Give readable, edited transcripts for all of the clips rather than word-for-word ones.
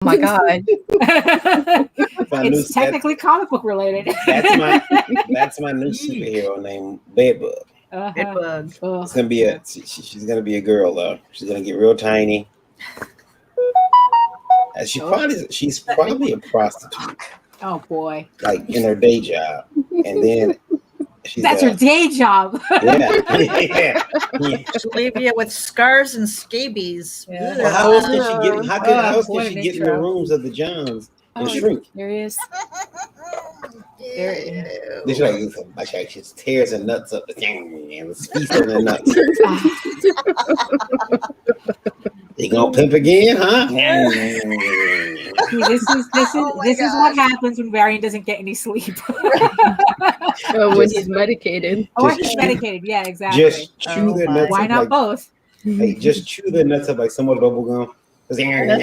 Oh my god. It's technically comic book related. That's my new superhero named Bedbug. Bedbug. It's gonna be she's gonna be a girl though. She's gonna get real tiny. She's probably a prostitute. Oh boy! Like in her day job, and then that's her day job. Yeah. She'll leave you with scars and scabies. Yeah. Well, how else can she get? How else can she get in the rooms of the Johns and shrink? There he is. This like she just tears her nuts up and feast on her nuts. You gonna pimp again, huh? This is what happens when Varian doesn't get any sleep. When he's medicated. Or he's medicated, yeah, exactly. Just chew their nuts. Why not both? Hey, just chew their nuts up like somewhat bubble gum. Yum yum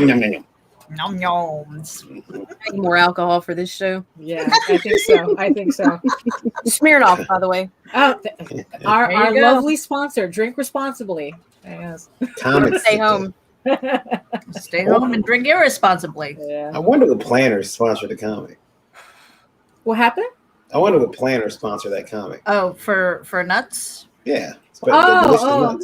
yum yum. Nom noms. More alcohol for this show. Yeah, I think so. Smirnoff, by the way. Oh, our lovely sponsor. Drink responsibly. Yes. Stay home. Stay home and drink irresponsibly. Yeah. I wonder what planners sponsor the comic. What happened? I wonder what planners sponsor that comic. Oh, for nuts? Yeah. Oh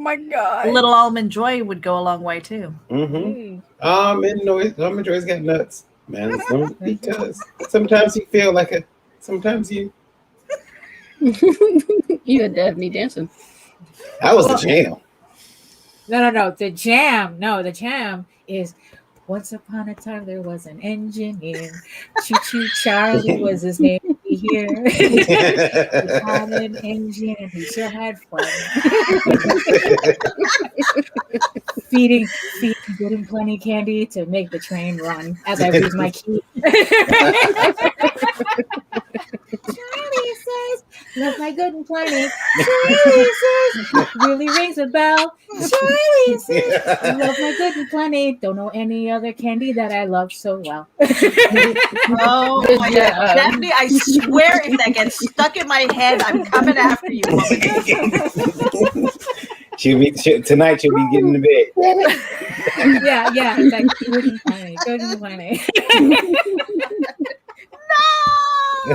my god! A little almond joy would go a long way too. Mm-hmm. Almond joy's got nuts, man. Because sometimes you feel like sometimes you. You had Daphne dancing. That was the jam. No. The jam is. Once upon a time, there was an engineer. Choo Choo Charlie was his name. Here, he had an engine, and he sure had fun. feeding, getting plenty candy to make the train run. As I read my key. Charlie says, "Love my good and plenty." Charlie says, "Really rings a bell." Charlie says, "Love my good and plenty." Don't know any other candy that I love so well. Oh my god, Daphne! I swear, if that gets stuck in my head, I'm coming after you, woman. Tonight she'll be getting to bed. Yeah. It's like good and plenty. No! I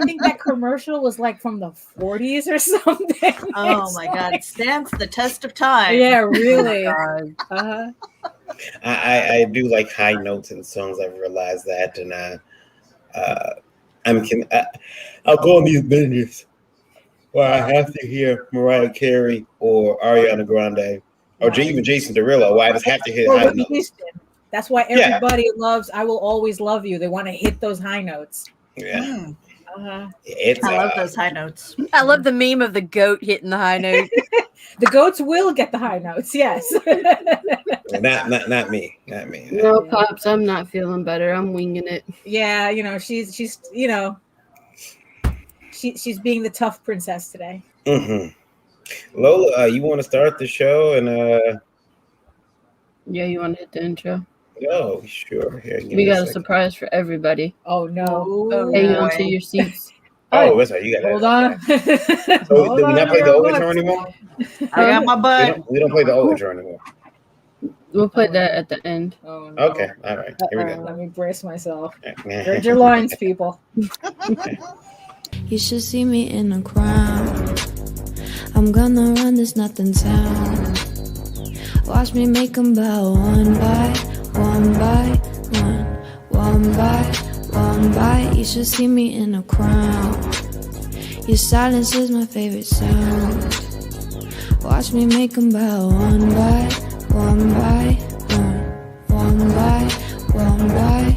think that commercial was like from the 40s or something. Oh my god, it stands the test of time. Yeah, really. I do like high notes in songs. I've realized that, and I'll go on these binges where I have to hear Mariah Carey or Ariana Grande or even Jason Derulo. Where I just have to hear high notes. That's why everybody loves "I Will Always Love You." They want to hit those high notes. Yeah. I love those high notes. I love the meme of the goat hitting the high note. The goats will get the high notes, yes. Not me. No, Pops, I'm not feeling better. I'm winging it. Yeah, she's she's being the tough princess today. Mm-hmm. Lola, you want to start the show and Yeah, you want to hit the intro? Oh, sure. Here, we got a surprise for everybody. Oh no! Hang on to your seats. Oh, that's right. You got hold on. So do we not play the old intro anymore? I got my butt. We don't play the old intro anymore. We'll put that at the end. Oh, no. Okay. All right. Here we go. Let me brace myself. Gird your loins, people. You should see me in a crown. I'm gonna run this nothing town. Watch me make them bow one by one by one, one by one by. You should see me in a crown. Your silence is my favorite sound. Watch me make them bow one by one by one, one by one by.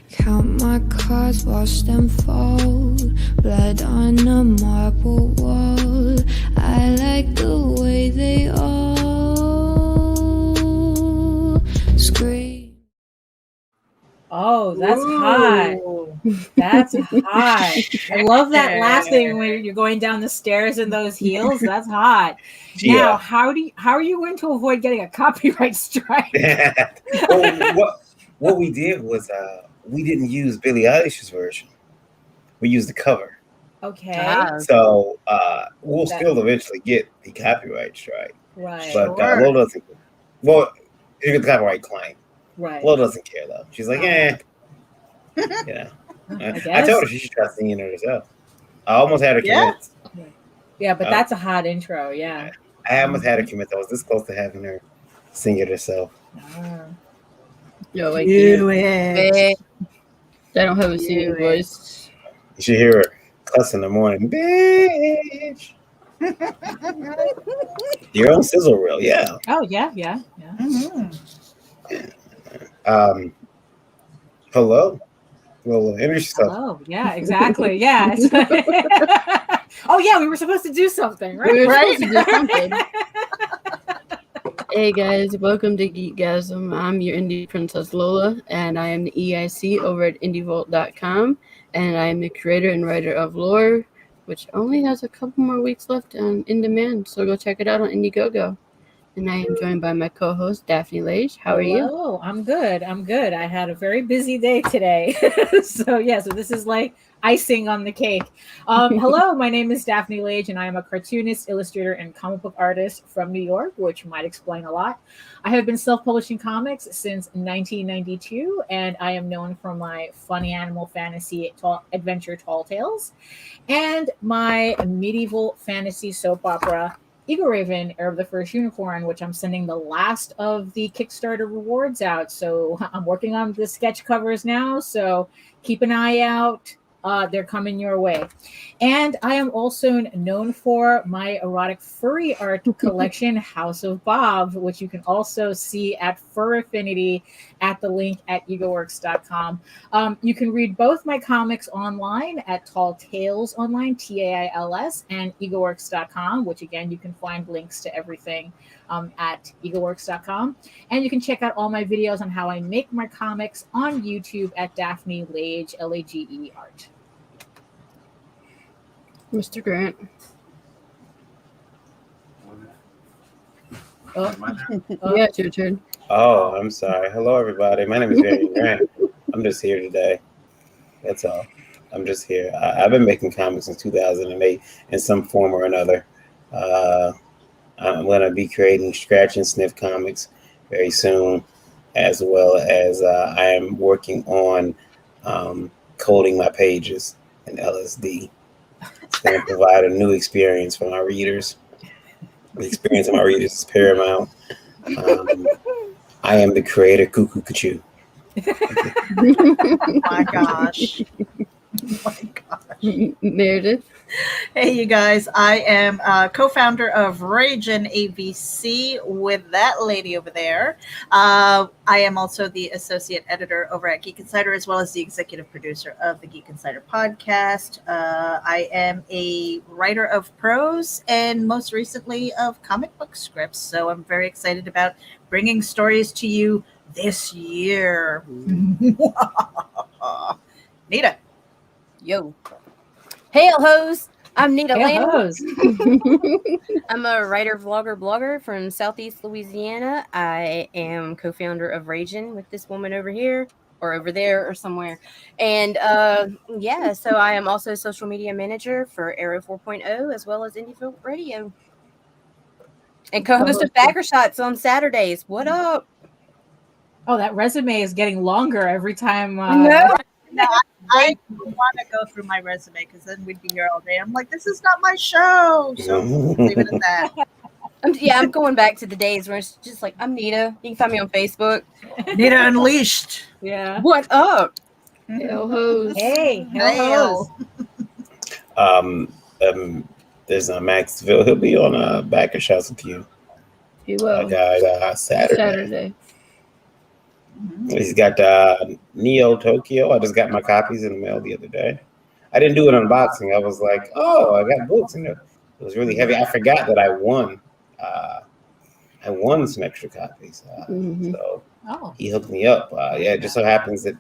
Count my cards, watch them fold. Blood on a marble wall. I like the way they all scream. Oh, that's hot. That's hot. I love that last thing when you're going down the stairs in those heels. That's hot. Yeah. Now, how are you going to avoid getting a copyright strike? What we did was we didn't use Billie Eilish's version. We used the cover. Okay. So we'll still eventually get the copyright strike. Right. But Lola doesn't. Well, you get the copyright claim. Right. Lola doesn't care though. She's like, yeah. I told her she should try singing it herself. I almost had her commit. Yeah, but that's a hot intro. Yeah. I almost had her commit. I was this close to having her sing it herself. No, I Do can't. it. I don't have a singing voice. You should hear her cuss in the morning, bitch. Your own sizzle reel, yeah. Oh yeah. Mm-hmm. Hello. Well, introduce yourself. Oh yeah, exactly. Yeah. Oh yeah, we were supposed to do something, right? We were supposed to do something. Hey guys, welcome to Geekgasm. I'm your indie princess Lola, and I am the EIC over at indievault.com, and I am the creator and writer of lore, which only has a couple more weeks left on in demand, so go check it out on Indiegogo. And I am joined by my co-host Daphne Lage. How are you? Oh, I'm good. I had a very busy day today. So this is like icing on the cake. Hello, my name is Daphne Lage, and I am a cartoonist, illustrator, and comic book artist from New York, which might explain a lot. I have been self-publishing comics since 1992, and I am known for my funny animal fantasy adventure Tall Tales and my medieval fantasy soap opera Eagle Raven, Heir of the First Unicorn, which I'm sending the last of the Kickstarter rewards out. So I'm working on the sketch covers now. So keep an eye out. They're coming your way. And I am also known for my erotic furry art collection, House of Bob, which you can also see at Fur Affinity at the link at egoworks.com. You can read both my comics online at Tall Tales Online, TAILS, and egoworks.com, which again, you can find links to everything at egoworks.com. And you can check out all my videos on how I make my comics on YouTube at Daphne Lage, Lage Art. Mr. Grant. Yeah, it's your turn. Oh, I'm sorry. Hello, everybody. My name is Jerry Grant. I'm just here today. That's all. I'm just here. I've been making comics since 2008 in some form or another. I'm going to be creating Scratch and Sniff comics very soon, as well as I am working on coding my pages in LSD. It's going to provide a new experience for my readers. The experience of my readers is paramount. I am the creator, Cuckoo Cachoo. Oh my gosh. Oh my gosh. Meredith. Hey, you guys. I am co-founder of Ragin ABC with that lady over there. I am also the associate editor over at Geek Insider, as well as the executive producer of the Geek Insider podcast. I am a writer of prose and most recently of comic book scripts. So I'm very excited about bringing stories to you this year. Nita. Yo. Hail hoes. I'm Nita Hail Lamb. hoes. I'm a writer, vlogger, blogger from Southeast Louisiana. I am co-founder of Ragin with this woman over here or over there or somewhere. And so I am also a social media manager for Arrow 4.0 as well as Indievolt Radio. And co-host of Backer Shots on Saturdays. What up? Oh, that resume is getting longer every time. No, I don't want to go through my resume because then we'd be here all day. I'm like, this is not my show. So leave it at that. I'm going back to the days where it's just like, I'm Nita. You can find me on Facebook. Nita Unleashed. Yeah. What up? Hail hoes. Hey, hail hoes. There's Maxville. He'll be on Backer Shots with you. He will. Saturday. He's got Neo Tokyo. I just got my copies in the mail the other day. I didn't do an unboxing. I was like, oh, I got books in there. It was really heavy. I forgot that I won. I won some extra copies. So he hooked me up. It just so happens that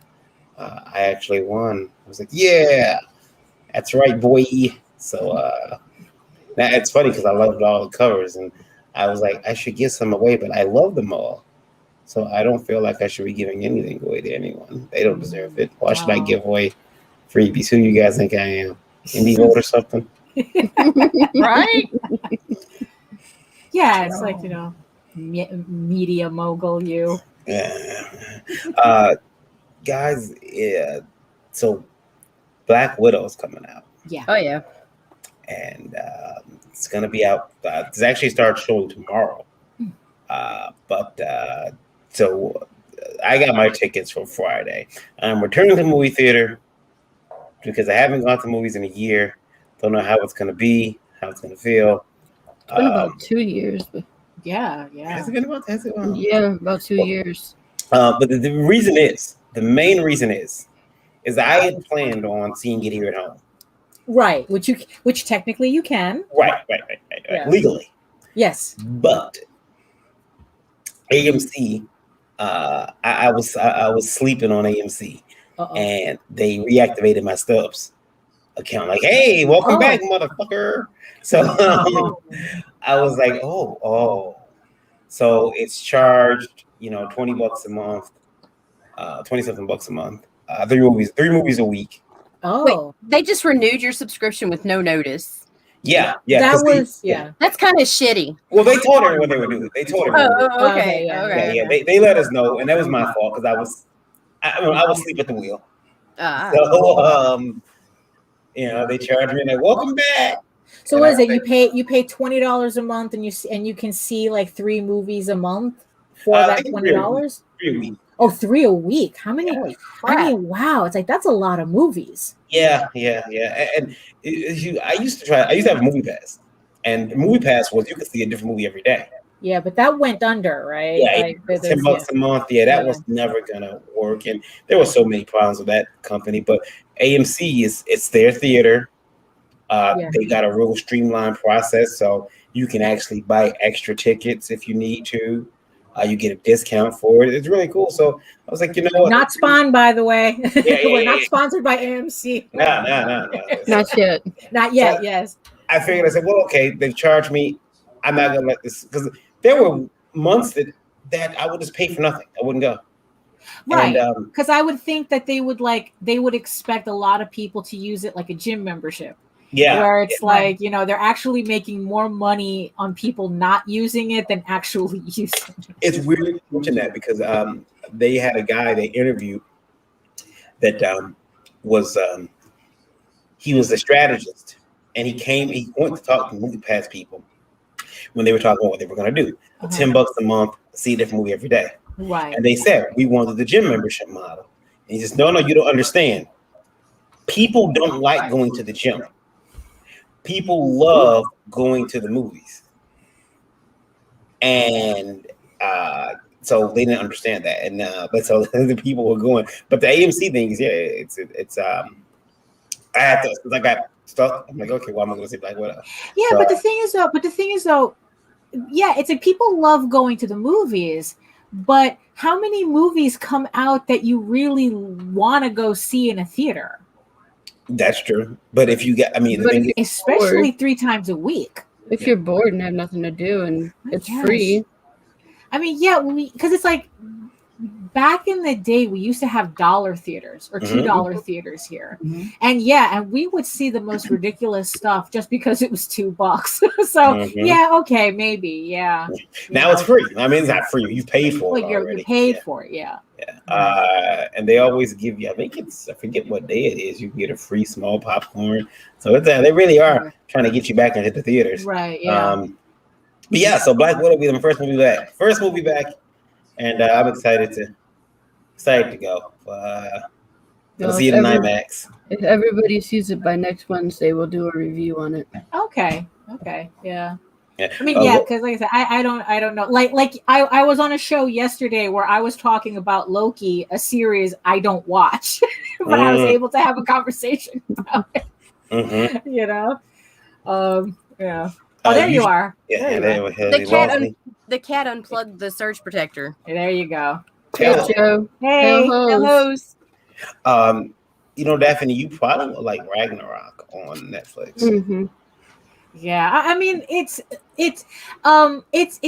I actually won. I was like, yeah, that's right, boy. So now it's funny because I loved all the covers, and I was like, I should give some away, but I love them all. So I don't feel like I should be giving anything away to anyone. They don't deserve it. Why should I give away freebies? Who do you guys think I am? Indie vote or something? Right? Yeah, it's like, media mogul you. Yeah. Guys, yeah. So Black Widow's coming out. Yeah. Oh yeah. And it's gonna be out. It's actually starts showing tomorrow. So I got my tickets for Friday. I'm returning to the movie theater because I haven't gone to movies in a year. Don't know how it's gonna be, how it's gonna feel. It's been about 2 years. But Yeah. Has it been about? Has it? yeah, about 2 years. But the reason is, the main reason is that I had planned on seeing it here at home. Right, which technically you can. Right. Yeah. Legally. Yes. But AMC, I was sleeping on AMC, and they reactivated my Stubs account. Like, hey, welcome back, motherfucker. So I was like, oh. So it's charged, $20 a month, 20-something bucks a month. 3 movies a week. Oh, wait, they just renewed your subscription with no notice. Yeah. That was That's kind of shitty. Well, they told everyone what they would do. They told everyone. Oh, okay. Yeah. They let us know, and that was my fault because I was asleep at the wheel. So they charged me like, welcome back. So what is it? You pay $20 a month, and you can see like 3 movies a month for that $20. 3 a week. Oh, 3 a week. How many? I mean, wow! It's like that's a lot of movies. Yeah. And I used to have a movie pass, and movie pass was you could see a different movie every day. Yeah, but that went under, right? Yeah, like, $10 a month. Yeah, that was never gonna work, and there were so many problems with that company. But AMC it's their theater. They got a real streamlined process, so you can actually buy extra tickets if you need to. You get a discount for it. It's really cool. So I was like, you know what? Not spawned, by the way. Yeah, We're not sponsored by AMC. No. Not yet. Not yet. So, yes. I figured. I said, well, okay, they've charged me. I'm not gonna let this, because there were months that I would just pay for nothing. I wouldn't go. Right. Because I would think that they would expect a lot of people to use it like a gym membership. Yeah. Where it's like, they're actually making more money on people not using it than actually using it. It's weird to mention that because they had a guy they interviewed that he was a strategist, and he went to talk to movie pass people when they were talking about what they were going to do. $10 a month, see a different movie every day. Right. And they said, we wanted the gym membership model. And he says, no, you don't understand. People don't like going to the gym. People love going to the movies. And so they didn't understand that. And but so the people were going. But the AMC thing is, I had to, because I got stuck. I'm like, okay, well, I'm going to see Black Widow. Yeah, so, but the thing is though, yeah, it's like people love going to the movies, but how many movies come out that you really want to go see in a theater? That's true. But if you get, especially 3 times a week. If you're bored and have nothing to do and it's free. I mean, yeah, because it's like back in the day, we used to have dollar theaters or $2 theaters here. And we would see the most ridiculous stuff just because it was $2. So yeah, okay, maybe. Yeah. Now it's free. I mean, it's not free. You paid for it already. You paid for it, yeah. And they always give you, I forget what day it is, you can get a free small popcorn. So they really are trying to get you back into the theaters. Right, yeah. But yeah, so Black Widow will be the first movie back. And I'm excited to go. I'll see it in IMAX. If everybody sees it by next Wednesday, we'll do a review on it. Okay, yeah. I mean, because like I said, I don't know. Like I was on a show yesterday where I was talking about Loki, a series I don't watch, but I was able to have a conversation about it. Yeah. Oh, there you are. Yeah, the cat unplugged the surge protector. There you go. Hey, Joe. Hey, host. Daphne, you probably like Ragnarok on Netflix. Yeah, I mean, it's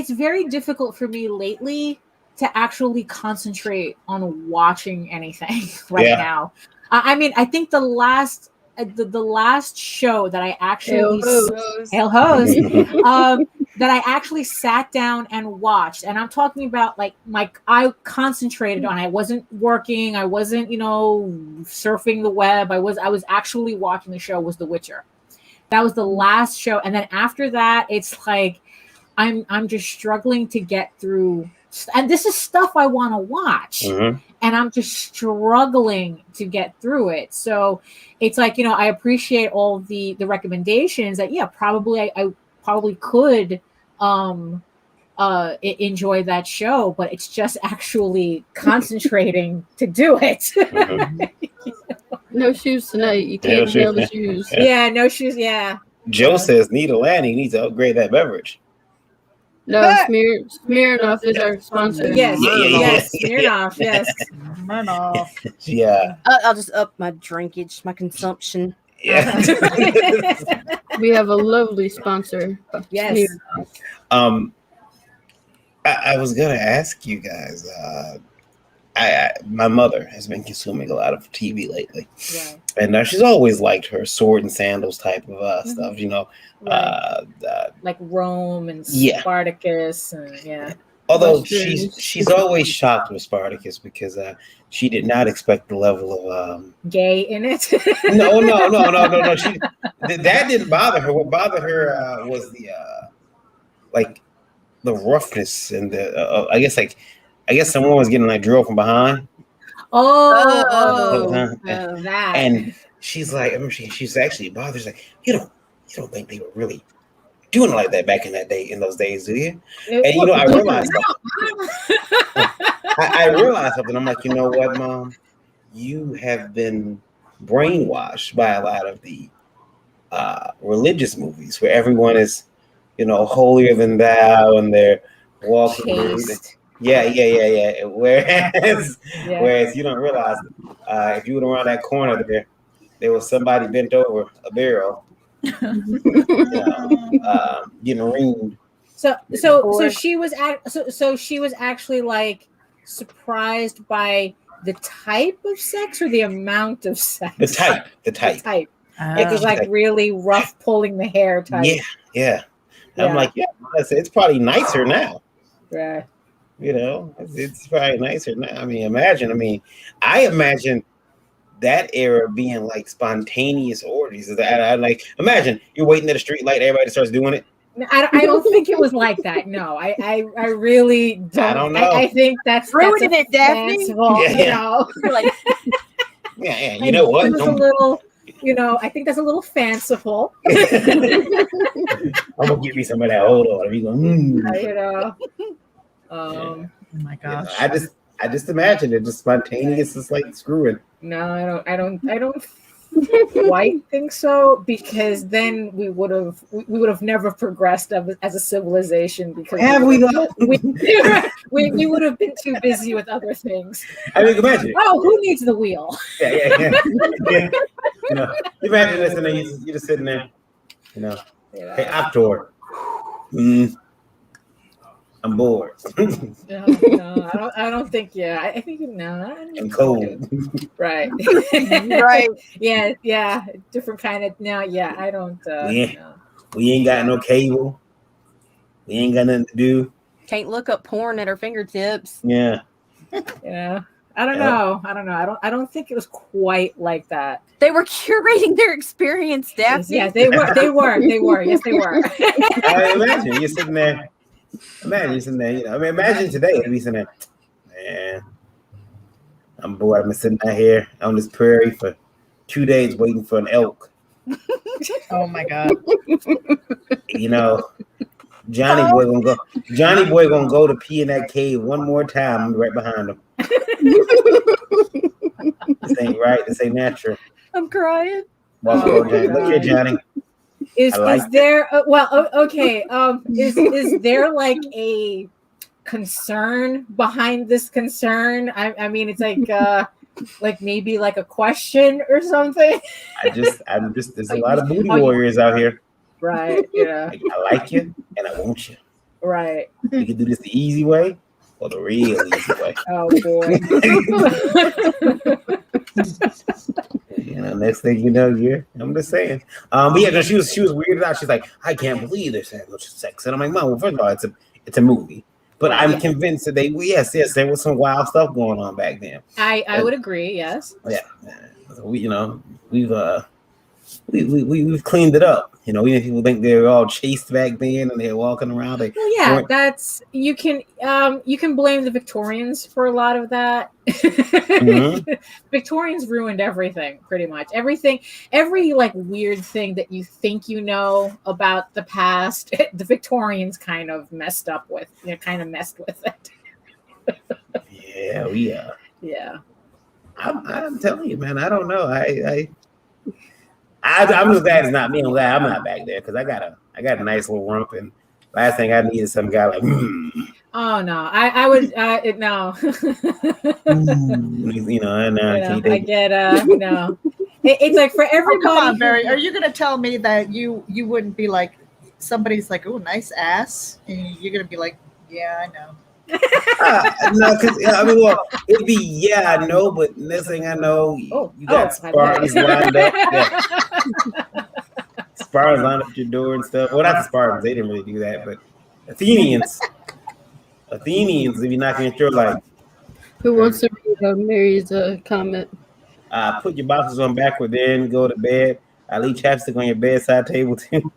very difficult for me lately to actually concentrate on watching anything now. I mean, I think the last show that I actually that I actually sat down and watched. And I'm talking about like I concentrated on. I wasn't working. I wasn't, surfing the web. I was actually watching the show. Was The Witcher. That was the last show, and then after that, it's like I'm just struggling to get through. And this is stuff I want to watch, and I'm just struggling to get through it. So it's like, I appreciate all the recommendations that, probably I probably could enjoy that show, but it's just actually concentrating to do it. No shoes tonight. You can't nail the shoes. Yeah, no shoes. Yeah. Joe says Nita Lanning needs to upgrade that beverage. No, Smirnoff is our sponsor. Yes, Smirnoff. Yes, Smirnoff. Yeah. I'll just up my drinkage, my consumption. Yeah. We have a lovely sponsor. Yes. I was gonna ask you guys. My mother has been consuming a lot of TV lately, and she's always liked her sword and sandals type of stuff. Like Rome and Spartacus, and Although she's always shocked with Spartacus because she did not expect the level of gay in it. No. That didn't bother her. What bothered her was the roughness and the I guess someone was getting like drilled from behind. That. And she's like, I remember she's actually bothered. She's like, you don't think they were really doing it like that back in those days, do you? And I realized I realized something. I'm like, you know what, Mom? You have been brainwashed by a lot of the religious movies where everyone is, holier than thou, and they're walking. Yeah. Whereas you don't realize if you went around that corner there was somebody bent over a barrel, getting ringed. So she was actually like surprised by the type of sex or the amount of sex. The type. It was like really rough pulling the hair type. Yeah. I'm like, it's probably nicer now. Right. It's probably nicer now. I I imagine that era being like spontaneous orgies. Imagine you're waiting at a street light, everybody starts doing it. I don't think it was like that. No, I really don't. I don't know. I think that's ruining it, Daphne. You know what? It was a little. I think that's a little fanciful. I'm gonna give you some of that. Hold on. You go. Oh my gosh. I just imagine it just spontaneous, just like screwing. No, I don't quite think so, because then we would have never progressed as a civilization, because we would have been too busy with other things. Imagine. Oh, who needs the wheel? Yeah. Imagine this, and then you're just sitting there, Hey, Octor. I'm bored. No, I don't think. Yeah, I think no. I'm cold. Right. Right. Yeah. Different kind of. No, yeah. I don't. We ain't got no cable. We ain't got nothing to do. Can't look up porn at our fingertips. Yeah. Yeah. I don't know. I don't think it was quite like that. They were curating their experience, Daphne. Yes, they were. Yes, they were. Imagine you're sitting there. Imagine today, you'd be sitting there, man, I'm bored. I've been sitting out here on this prairie for 2 days waiting for an elk. Oh my God. Johnny Boy gonna go to pee in that cave one more time. I'm right behind him. This ain't right. This ain't natural. I'm crying. Look here, Johnny. Is there okay? Is there like a concern behind this concern? I mean, it's like maybe like a question or something. I'm just. There's a lot of booty warriors out here. Right. Yeah. I like you and I want you. Right. We can do this the easy way or the real easy way. Oh boy. next thing you know, I'm just saying. But yeah, no, she was weirded out. She's like, I can't believe they're saying much sex. And I'm like, Mom, well, first of all, it's a movie. But I'm convinced that yes, there was some wild stuff going on back then. I would agree, yes. Yeah. We've cleaned it up. Even people think they were all chased back then and they're walking around. That's you can blame the Victorians for a lot of that. Mm-hmm. Victorians ruined everything, pretty much. Every like weird thing that you think you know about the past, the Victorians kind of messed with it. Yeah. Yeah. I'm telling you, man, I don't know. I'm just glad it's not me. I'm glad I'm not back there because I got a nice little rump, and last thing I need is some guy like. Oh no, I would no. I get no. It's like for everybody. Come on, Barry. Are you gonna tell me that you wouldn't be like somebody's like, oh, nice ass, and you're gonna be like, yeah, I know. No, because it'd be I know, but next thing I know, you got Spartans lined up. Yeah. Spartans lined up at your door and stuff. Well, not the Spartans; they didn't really do that, but Athenians, if you knocking at your like. Who wants to read Mary's comment? Put your boxes on backward, then go to bed. I leave chapstick on your bedside table too.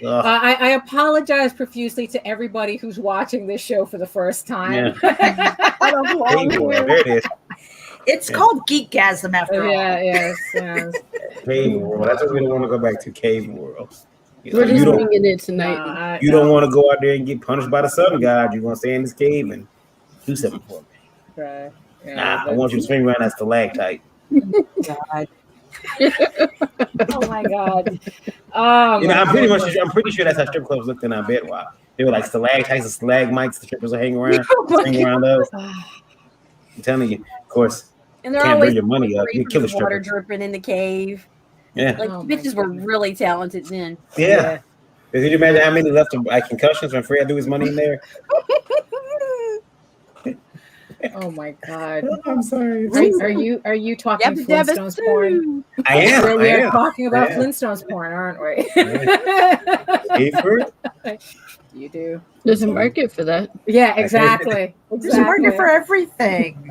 I apologize profusely to everybody who's watching this show for the first time. Yeah. I don't belong here. There it is. It's called Geekgasm after all. Yes. Cave world. That's what we don't want to go back to. Cave world. We're just winging it tonight. You don't want to go out there and get punished by the sun god. You want to stay in this cave and do something for me. Right. Yeah, I want you to swing around that stalactite. God. Oh my God. I'm pretty sure that's how strip clubs looked in our bed. Wow, they were like stalactites and stalagmites. The strippers are hanging around, swing around those. I'm telling you, of course. And they're can't always bring your money up. You kill a stripper. water dripping in the cave. Yeah, like bitches were really talented then. Yeah. Did you imagine how many left like concussions when Freya threw his money in there? Oh my God! I'm sorry. Are you talking Flintstones porn? I am. We are talking about Flintstones porn, aren't we? You do. There's a market for that. Yeah, exactly. There's a market for everything.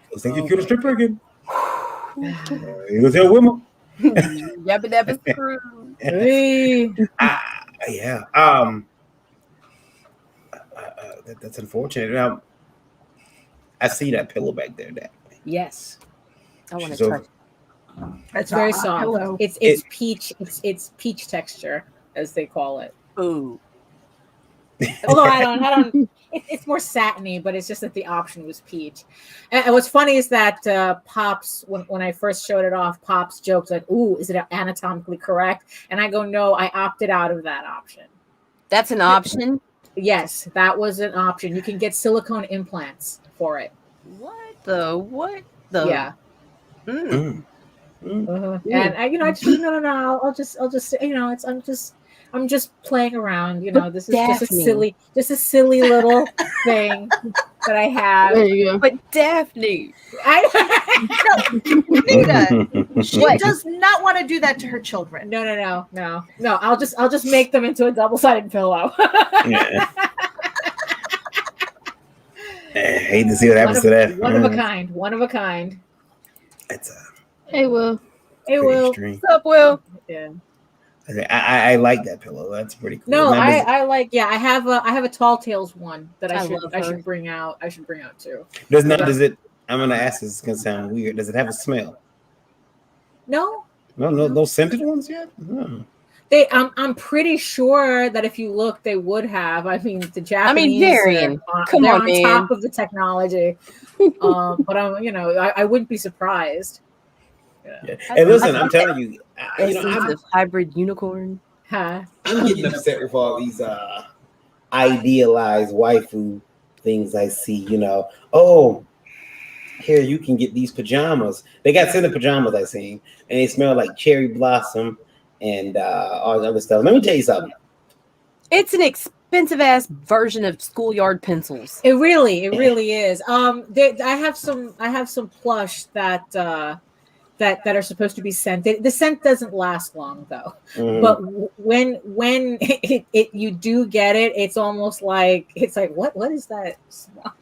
Let's think you kill a stripper again. You gonna tell women? Yabba dabba screw. Yeah. That's unfortunate. Now, I see that pillow back there, Daphne. Yes. I want to touch it. It's very soft. Hello. It's peach. It's peach texture, as they call it. Ooh. Although I don't. It's more satiny, but it's just that the option was peach. And what's funny is that Pops, when I first showed it off, Pops joked like, "Ooh, is it anatomically correct?" And I go, "No, I opted out of that option." That's an option. Yes, that was an option. You can get silicone implants for it. What the? Yeah. Mm. And I just no. I'll just I'm just playing around. This is Daphne. just a silly little thing that I have. There you go. But Daphne, Nita, she does not want to do that to her children. No. I'll just make them into a double-sided pillow. Yeah. I hate to see what happens to that. One of a kind. It's Hey, Will. extreme. what's up, Will? Yeah. I like that pillow. That's pretty cool. No, I like. Yeah, I have a Tall Tales one that I love should bring out. I should bring out too. Does it? I'm gonna ask this. It's gonna sound weird. Does it have a smell? No. No scented ones yet. No. I'm pretty sure that if you look, they would have. I mean, the Japanese. Darian, come they're on, on top of the technology. But I wouldn't be surprised. Yeah. Hey, listen, I'm telling you, I'm a hybrid unicorn. Huh? I'm getting upset with all these idealized waifu things I see. Oh, here you can get these pajamas. They got scented pajamas I seen, and they smell like cherry blossom and all the other stuff. Let me tell you something. It's an expensive ass version of schoolyard pencils. It really is. I have some plush that that are supposed to be scented. The scent doesn't last long though. But when you do get it, it's almost like what is that smell?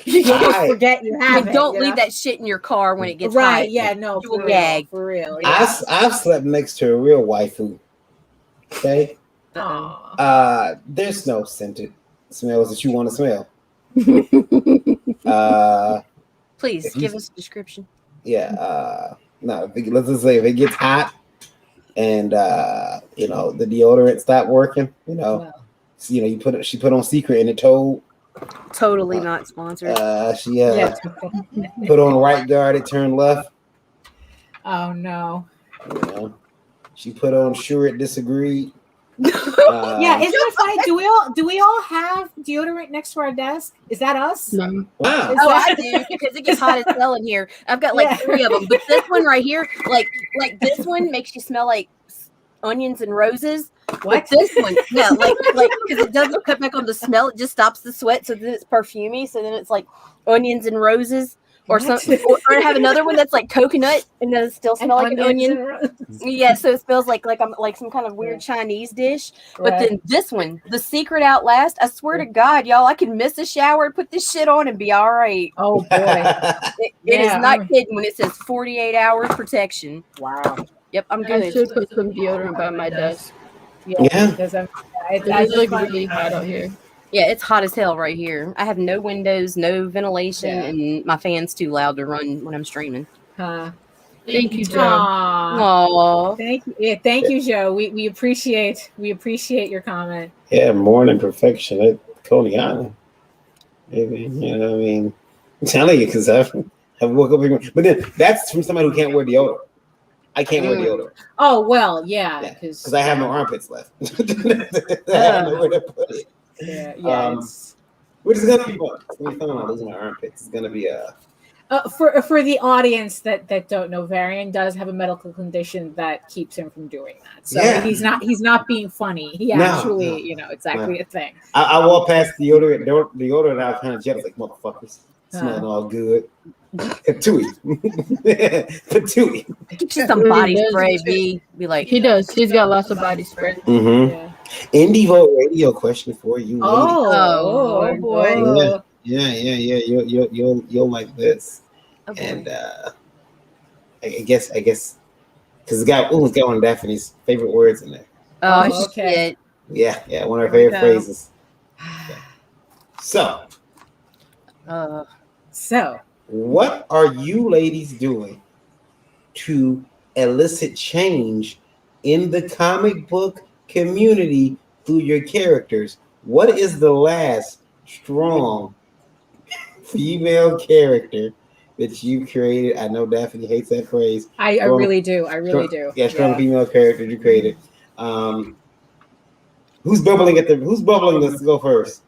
You almost forget you have it. Don't leave that shit in your car when it gets hot. Right? Yeah, no, You will gag. for real. Yeah. I've slept next to a real waifu. Okay. There's no scented smells that you want to smell. Please give us a description. Yeah. No. Let's just say if it gets hot and the deodorant stopped working, she put on Secret and it told. Totally not sponsored. She put on right guard, it turned left. Oh no. She put on sure it disagreed. Yeah, isn't it funny? Do we all have deodorant next to our desk? Is that us? No. Wow. I do, because it gets hot as hell in here. I've got like 3 of them, but this one right here, like this one makes you smell like onions and roses. What? But this one, yeah, like because it doesn't cut back on the smell, it just stops the sweat, so then it's perfumey. So then it's like onions and roses, or something. Or I have another one that's like coconut, and does it still smell like an onion? Yeah, so it smells like I'm like some kind of weird Chinese dish. But then this one, the Secret Outlast, I swear to God, y'all, I can miss a shower, put this shit on, and be all right. Oh boy, it is not kidding when it says 48 hours protection. Wow. Yep, I'm I good. should put some deodorant by my desk. Yeah. Because It's like really hot out here. Yeah, it's hot as hell right here. I have no windows, no ventilation, and my fan's too loud to run when I'm streaming. Thank you, Joe. Aww. Thank you. Yeah, thank you, Joe. We appreciate your comment. Yeah, morning perfection at Coney Island. Maybe, I'm telling you, because I've woke up here, but then that's from somebody who can't wear deodorant. I can't wear deodorant. Oh well, yeah, because I have no armpits left. I have nowhere to put it. Yeah. Which is gonna be fun. It's gonna be fun. I'm losing my armpits. It's gonna be for the audience that don't know, Varian does have a medical condition that keeps him from doing that. So he's not being funny. He actually, it's actually a thing. I walk past deodorant, and I was kind of jealous, like motherfuckers, smelling all good. Patooey. Get you some body spray, B. Be like, he does. He's got lots of body spray. Indie Vote Radio question for you. Oh boy. Yeah. You'll like this. Okay. And I guess because it's got one of Daphne's favorite words in there. Oh, okay. Shit. Yeah, one of her favorite phrases. Yeah. So, what are you ladies doing to elicit change in the comic book community through your characters? What is the last strong female character that you created? I know Daphne hates that phrase. I really do. I really do. Yeah, strong female character you created. Who's bubbling? Let's go first.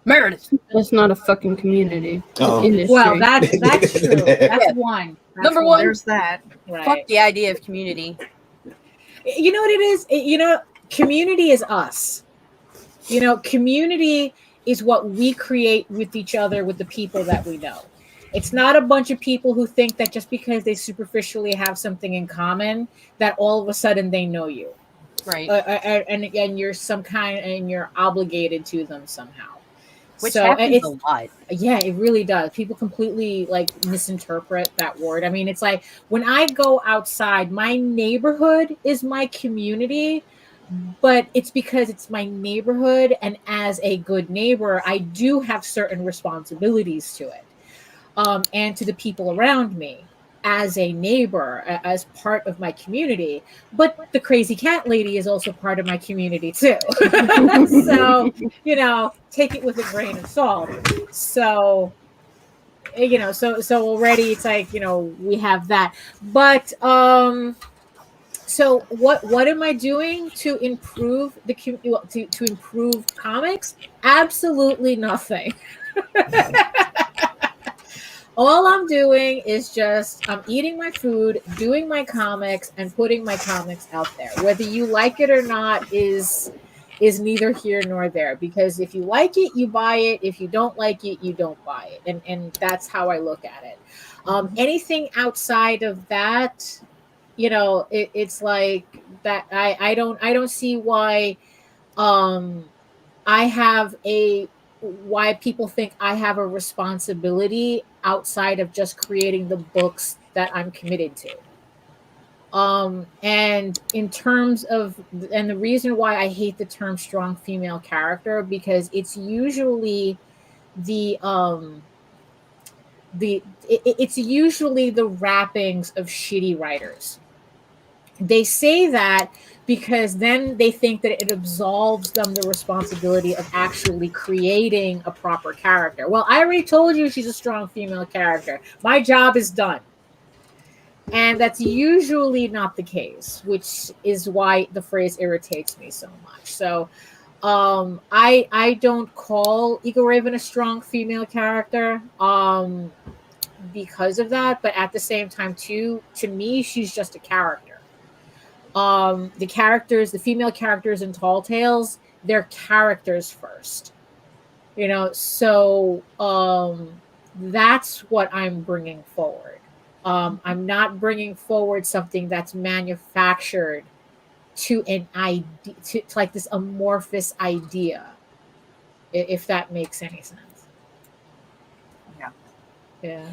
Meredith. That's not a fucking community. It's well, that's true. That's one. Number one. There's that. Right. Fuck the idea of community. You know what it is? Community is us. Community is what we create with each other, with the people that we know. It's not a bunch of people who think that just because they superficially have something in common, that all of a sudden they know you. Right. And you're and you're obligated to them somehow. Which happens a lot. Yeah, it really does. People completely misinterpret that word. I mean, it's like when I go outside, my neighborhood is my community, but it's because it's my neighborhood, and as a good neighbor, I do have certain responsibilities to it, and to the people around me as a neighbor, as part of my community. But the crazy cat lady is also part of my community too. So, take it with a grain of salt. So, so already it's like, we have that. But, so what am I doing to improve to improve comics? Absolutely nothing. All I'm doing is I'm eating my food, doing my comics, and putting my comics out there. Whether you like it or not is is neither here nor there, because if you like it, you buy it. If you don't like it, you don't buy it. And that's how I look at it. Anything outside of that, it's like that. I don't see why I have why people think I have a responsibility outside of just creating the books that I'm committed to. And in terms of, and the reason why I hate the term strong female character, because it's usually it's usually the wrappings of shitty writers. They say that because then they think that it absolves them the responsibility of actually creating a proper character. Well, I already told you she's a strong female character. My job is done. And that's usually not the case, which is why the phrase irritates me so much. So I don't call Eagle Raven a strong female character because of that. But at the same time, too, to me, she's just a character. The female characters in Tall Tales, they're characters first. So that's what I'm bringing forward. I'm not bringing forward something that's manufactured to an idea, to like this amorphous idea, if that makes any sense. Yeah.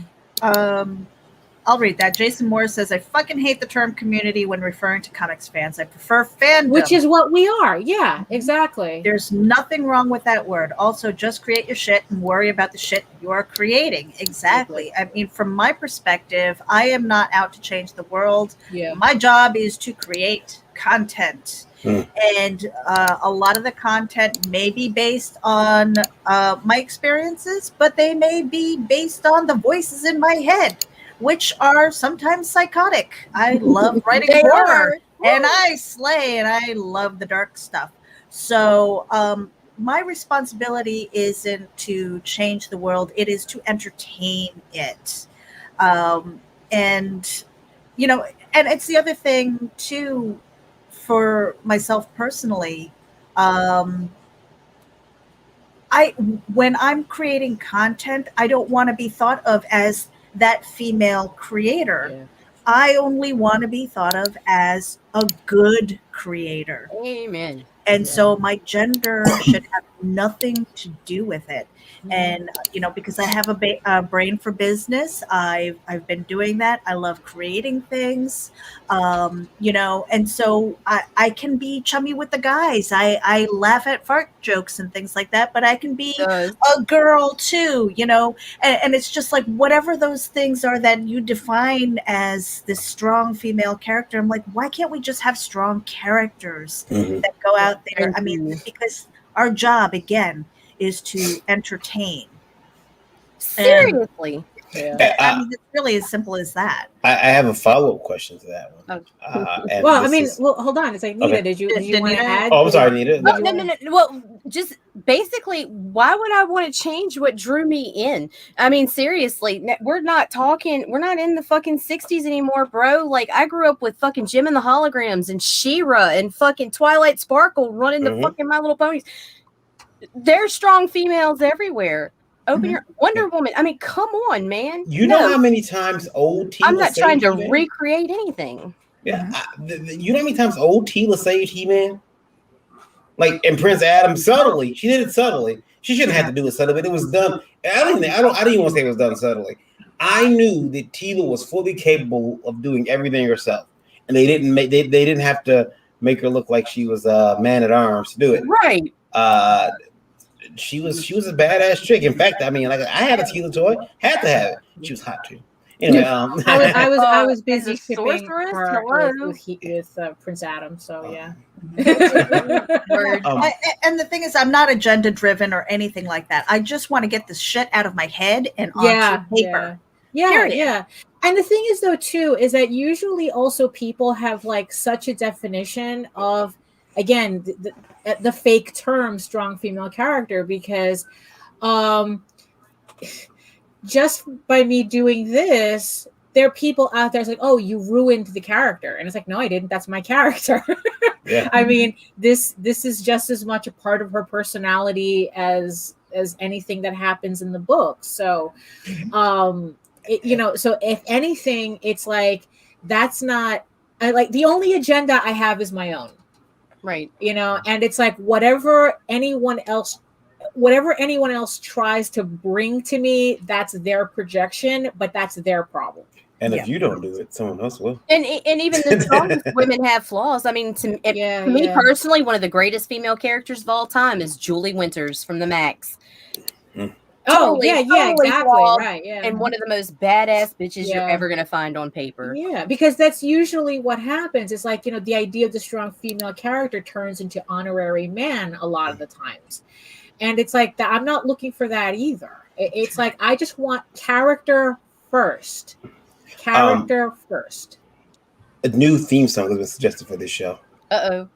I'll read that. Jason Moore says, I fucking hate the term community when referring to comics fans. I prefer fandom. Which is what we are. Yeah, exactly. There's nothing wrong with that word. Also, just create your shit and worry about the shit you're creating. Exactly. I mean, from my perspective, I am not out to change the world. Yeah. My job is to create content. And a lot of the content may be based on my experiences, but they may be based on the voices in my head, which are sometimes psychotic. I love writing horror, and I slay, and I love the dark stuff. So my responsibility isn't to change the world. It is to entertain it. And it's the other thing, too, for myself personally. When I'm creating content, I don't want to be thought of as that female creator. Yeah. I only want to be thought of as a good creator. Amen. And so my gender should have nothing to do with it. And, because I have a brain for business, I've been doing that. I love creating things, and so I can be chummy with the guys. I laugh at fart jokes and things like that, but I can be a girl too, and it's just like whatever those things are that you define as this strong female character. I'm like, why can't we just have strong characters that go out there? I mean, because our job, again, is to entertain. Seriously. I mean, it's really as simple as that. I have a follow-up question to that one. Hold on. It's like, Nita, Okay. did you want to add? Oh, I'm sorry, Nita. No. Well, just basically, why would I want to change what drew me in? I mean, seriously, we're not in the fucking 60s anymore, bro. Like, I grew up with fucking Jim and the Holograms and She-Ra and fucking Twilight Sparkle running the fucking My Little Ponies. There's strong females everywhere. Open your Wonder Woman. I mean, come on, man. You know how many times old Tila I'm not trying to He-Man? recreate anything. Yeah, you know how many times old Tila saved He-Man? Like, and Prince Adam subtly. She did it subtly. She shouldn't have to do it subtly, but it was done. I didn't even want to say it was done subtly. I knew that Tila was fully capable of doing everything herself, and they didn't have to make her look like she was a man at arms to do it. Right. She was a badass chick. In fact, I mean, like, I had a Tila toy, had to have it. She was hot too. Anyway, I was busy as a shipping sorceress? with Prince Adam, so yeah. And the thing is, I'm not agenda driven or anything like that. I just want to get this shit out of my head and onto paper. Yeah. And the thing is, though, too, is that usually also people have like such a definition of, again, the fake term strong female character, because just by me doing this, there are people out there. It's like, oh, you ruined the character, and it's like, no, I didn't. That's my character. Yeah. I mean, this is just as much a part of her personality as anything that happens in the book. So, so if anything, it's like that's not. I like the only agenda I have is my own. Right. And it's like whatever anyone else tries to bring to me, that's their projection, but that's their problem. And if you don't do it, someone else will. And even the strongest women have flaws. I mean, to me personally, one of the greatest female characters of all time is Julie Winters from the Max. Totally exactly, right, yeah. And one of the most badass bitches you're ever going to find on paper. Yeah, because that's usually what happens. It's like, the idea of the strong female character turns into honorary man a lot of the times. And it's like, that I'm not looking for that either. It's like, I just want character first. Character first. A new theme song has been suggested for this show. Uh-oh.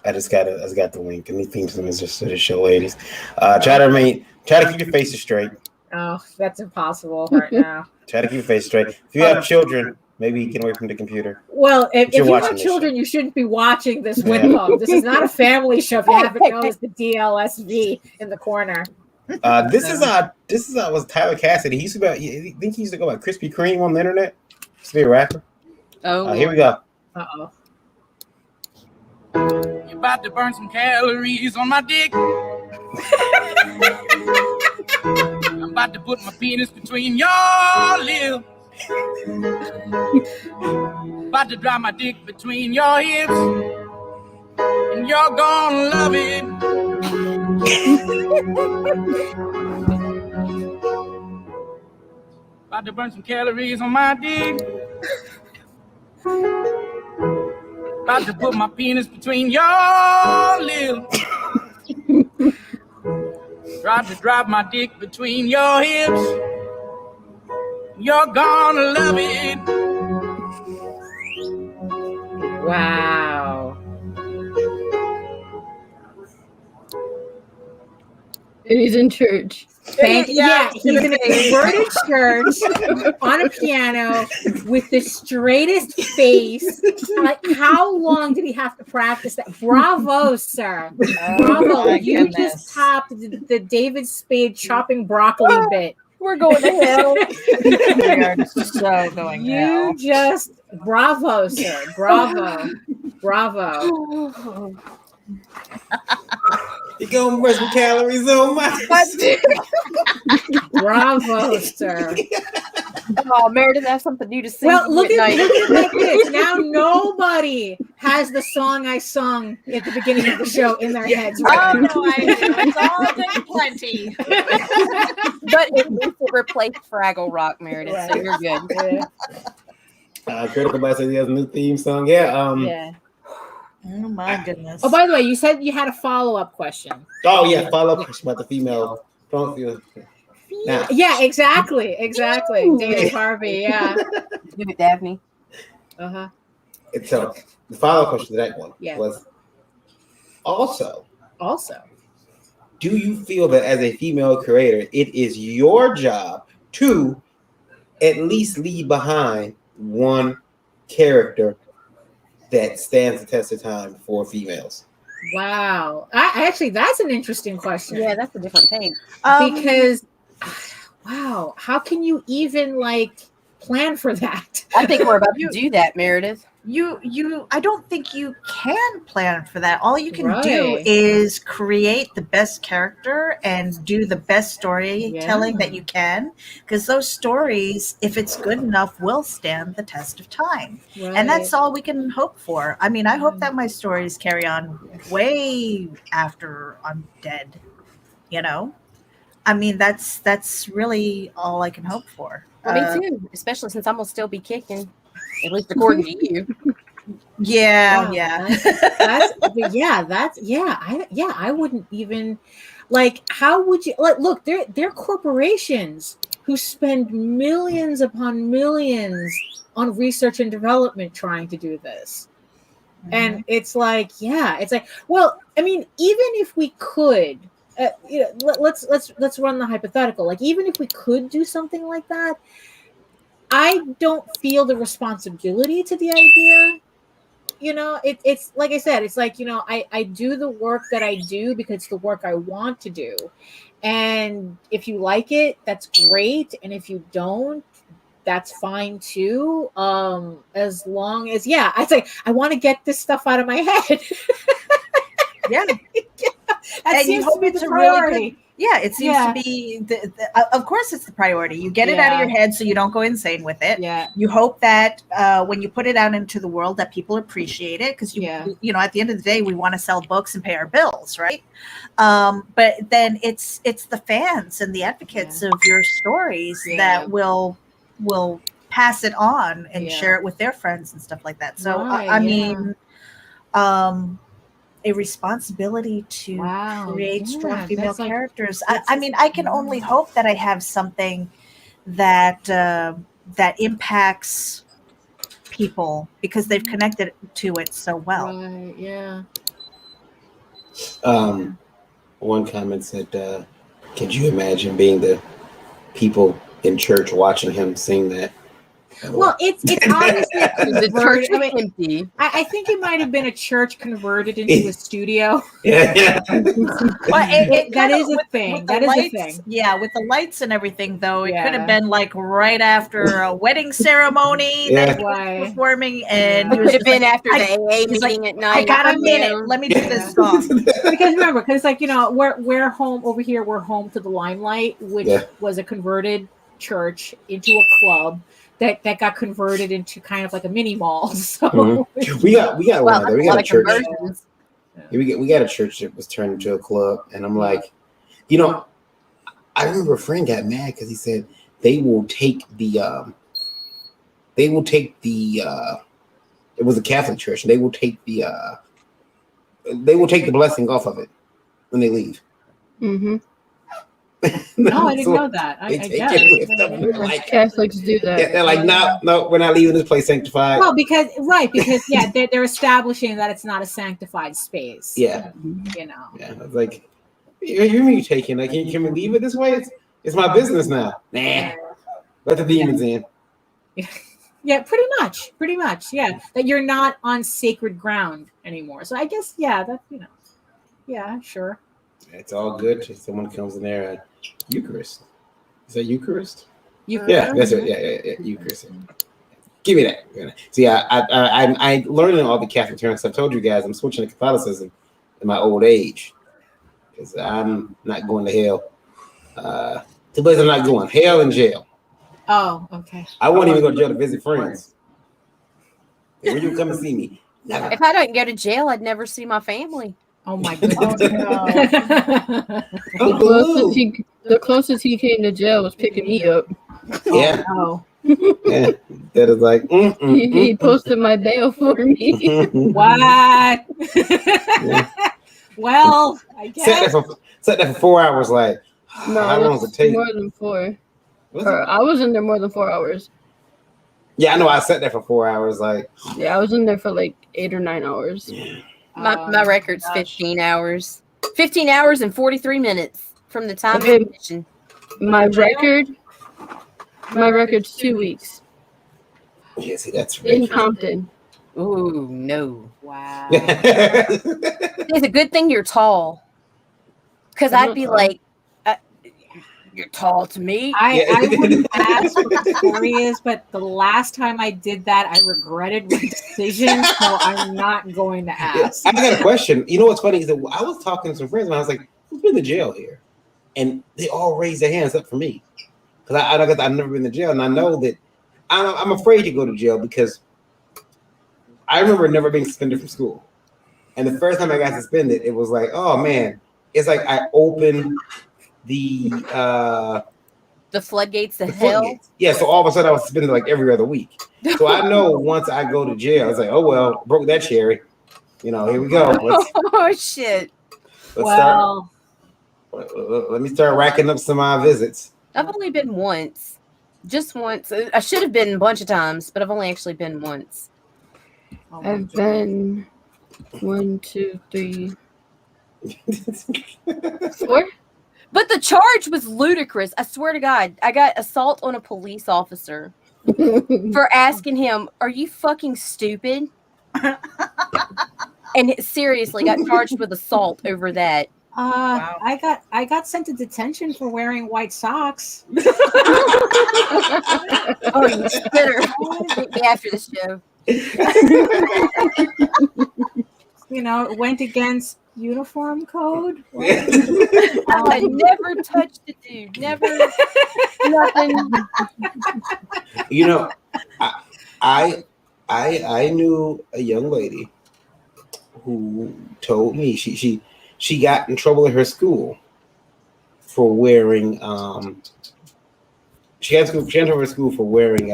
I just got the link. A new theme song is just for the show, ladies. Try to keep your faces straight. Oh, that's impossible right now. Try to keep your face straight. If you have children, maybe get away from the computer. Well, if you have children, you shouldn't be watching this window. This is not a family show. If you haven't noticed the DLSV in the corner. This is was Tyler Cassidy. He used to go by Krispy Kreme on the internet. Used to be a rapper. Oh, here we go. Uh-oh. You're about to burn some calories on my dick. I'm about to put my penis between your lips. About to drop my dick between your hips. And you're gonna love it. About to burn some calories on my dick. About to put my penis between your lips. About to drop my dick between your hips. You're gonna love it. Wow. And he's in church. He's in a converted church on a piano with the straightest face. Like, how long did he have to practice that? Bravo, sir. Bravo. You just topped the David Spade chopping broccoli bit. We're going to hell. We are so going to hell. You just, bravo, sir. Bravo. Bravo. You're gonna burn some calories on my dick. Bravo, sir. Oh, Meredith has something new to sing. Well, look at it like this. Now nobody has the song I sung at the beginning of the show in their heads. Right? Oh, no, it's all day plenty. But it needs to replace Fraggle Rock, Meredith, right. So you're good. Yeah. Critical Bite says he has a new theme song. Yeah. Oh my goodness. Oh, by the way, you said you had a follow-up question. Oh yeah, follow-up question about the female. Nah. Yeah, exactly. David Harvey, yeah. Daphne. Uh-huh. So the follow-up question to that one was also, do you feel that as a female creator, it is your job to at least leave behind one character that stands the test of time for females? Wow. I actually, that's an interesting question. Yeah, that's a different take. Because, wow, how can you even plan for that? I think we're about to do that, Meredith. I don't think you can plan for that. All you can do is create the best character and do the best storytelling that you can, because those stories, if it's good enough, will stand the test of time. Right. And that's all we can hope for. I mean, I hope that my stories carry on way after I'm dead. I mean, that's really all I can hope for. Well, me too, especially since I'm gonna still be kicking. At least according to you. Yeah. I wouldn't even how would you look, they're corporations who spend millions upon millions on research and development trying to do this. Mm-hmm. And it's well, I mean, even if we could, let's run the hypothetical. Even if we could do something like that, I don't feel the responsibility to the idea. It's like I said, it's like, I do the work that I do because it's the work I want to do. And if you like it, that's great. And if you don't, that's fine too. As long as, I say, I want to get this stuff out of my head. Yeah. That And you seems hope to be it's the a really priority. good, it seems to be of course it's the priority. You get it out of Yeah. your head so you don't go insane with it. Yeah. You hope that when you put it out into the world that people appreciate it, because at the end of the day we want to sell books and pay our bills, right? But then it's the fans and the advocates of your stories that will pass it on and share it with their friends and stuff like that. So I mean, a responsibility to create strong female characters. I mean, I can only hope that I have something that that impacts people because they've connected to it so well. Right. Yeah. One comment said, "Could you imagine being the people in church watching him sing that?" Well, it's obviously the church is empty. I think it might have been a church converted into a studio. Yeah. That is a thing. That is a thing. Yeah, with the lights and everything, though, it could have been like right after a wedding ceremony that he was performing, and it could have been after the AA meeting at night. I got a minute. Let me do this song. Because remember, because like we're home over here. We're home to the Limelight, which was a converted church into a club. That got converted into kind of like a mini mall. So we got one of them. We got a church. Yeah, we got a church that was turned into a club, and I'm like, I remember a friend got mad because he said they will take the it was a Catholic church, and they will take the blessing off of it when they leave. Mm-hmm. No, I didn't know that. I guess Catholics do that. Yeah, they're like, no, we're not leaving this place sanctified. Well, because they're establishing that it's not a sanctified space. Yeah, Yeah, I was like, you taking? Like, can we leave it this way? It's my business now. Nah, let the demons in. Yeah, pretty much. Yeah, that you're not on sacred ground anymore. So I guess that's sure. It's all good. Someone comes in there and Eucharist. Is that Eucharist? Eucharist? Yeah, that's it. Yeah, Eucharist. Give me that. See, I learning all the Catholic terms. I've told you guys I'm switching to Catholicism in my old age because I'm not going to hell. Two places I'm not going: hell and jail. Oh, okay. I won't even go to jail to visit friends. When you come and see me, never. If I don't go to jail, I'd never see my family. Oh my goodness! The closest he came to jail was picking me up. Yeah. Oh. Yeah. That is like. He posted my bail for me. What? Yeah. Well, I guess. Sat there for 4 hours. Like, how long does it take? More than 4. I was in there more than 4 hours. Yeah, I know. I sat there for 4 hours. Like, yeah, I was in there for like 8 or 9 hours. Yeah. My record's 15 hours. 15 hours and 43 minutes from the time of admission. My record's 2 weeks. Yeah, see, that's in Compton. Ooh, no. Wow. It's a good thing you're tall. Because I'd be like, you're tall to me. I wouldn't ask what the story is, but the last time I did that, I regretted my decision, so I'm not going to ask. I got a question. You know what's funny is that I was talking to some friends and I was like, who's been to jail here? And they all raised their hands up for me. Because I've never been to jail, and I know that I'm afraid to go to jail because I remember never being suspended from school. And the first time I got suspended, it was like, oh man, it's like I opened the floodgates to hell. Yeah, so all of a sudden I was suspended like every other week. So I know once I go to jail, it's like, oh well, broke that cherry. Here we go. Oh shit. Let me start racking up some visits. I've only been once. Just once. I should have been a bunch of times, but I've only actually been once. I've been 1, 2, 3, 4. But the charge was ludicrous. I swear to God, I got assault on a police officer. for asking him, "Are you fucking stupid?" And seriously got charged with assault over that. Wow. I got sent to detention for wearing white socks. Oh, you spitter! Meet me after the show. You know, it went against uniform code. I never touched the dude. Never. Nothing. You know, I knew a young lady who told me she got in trouble at her school for wearing she got in trouble at her school for wearing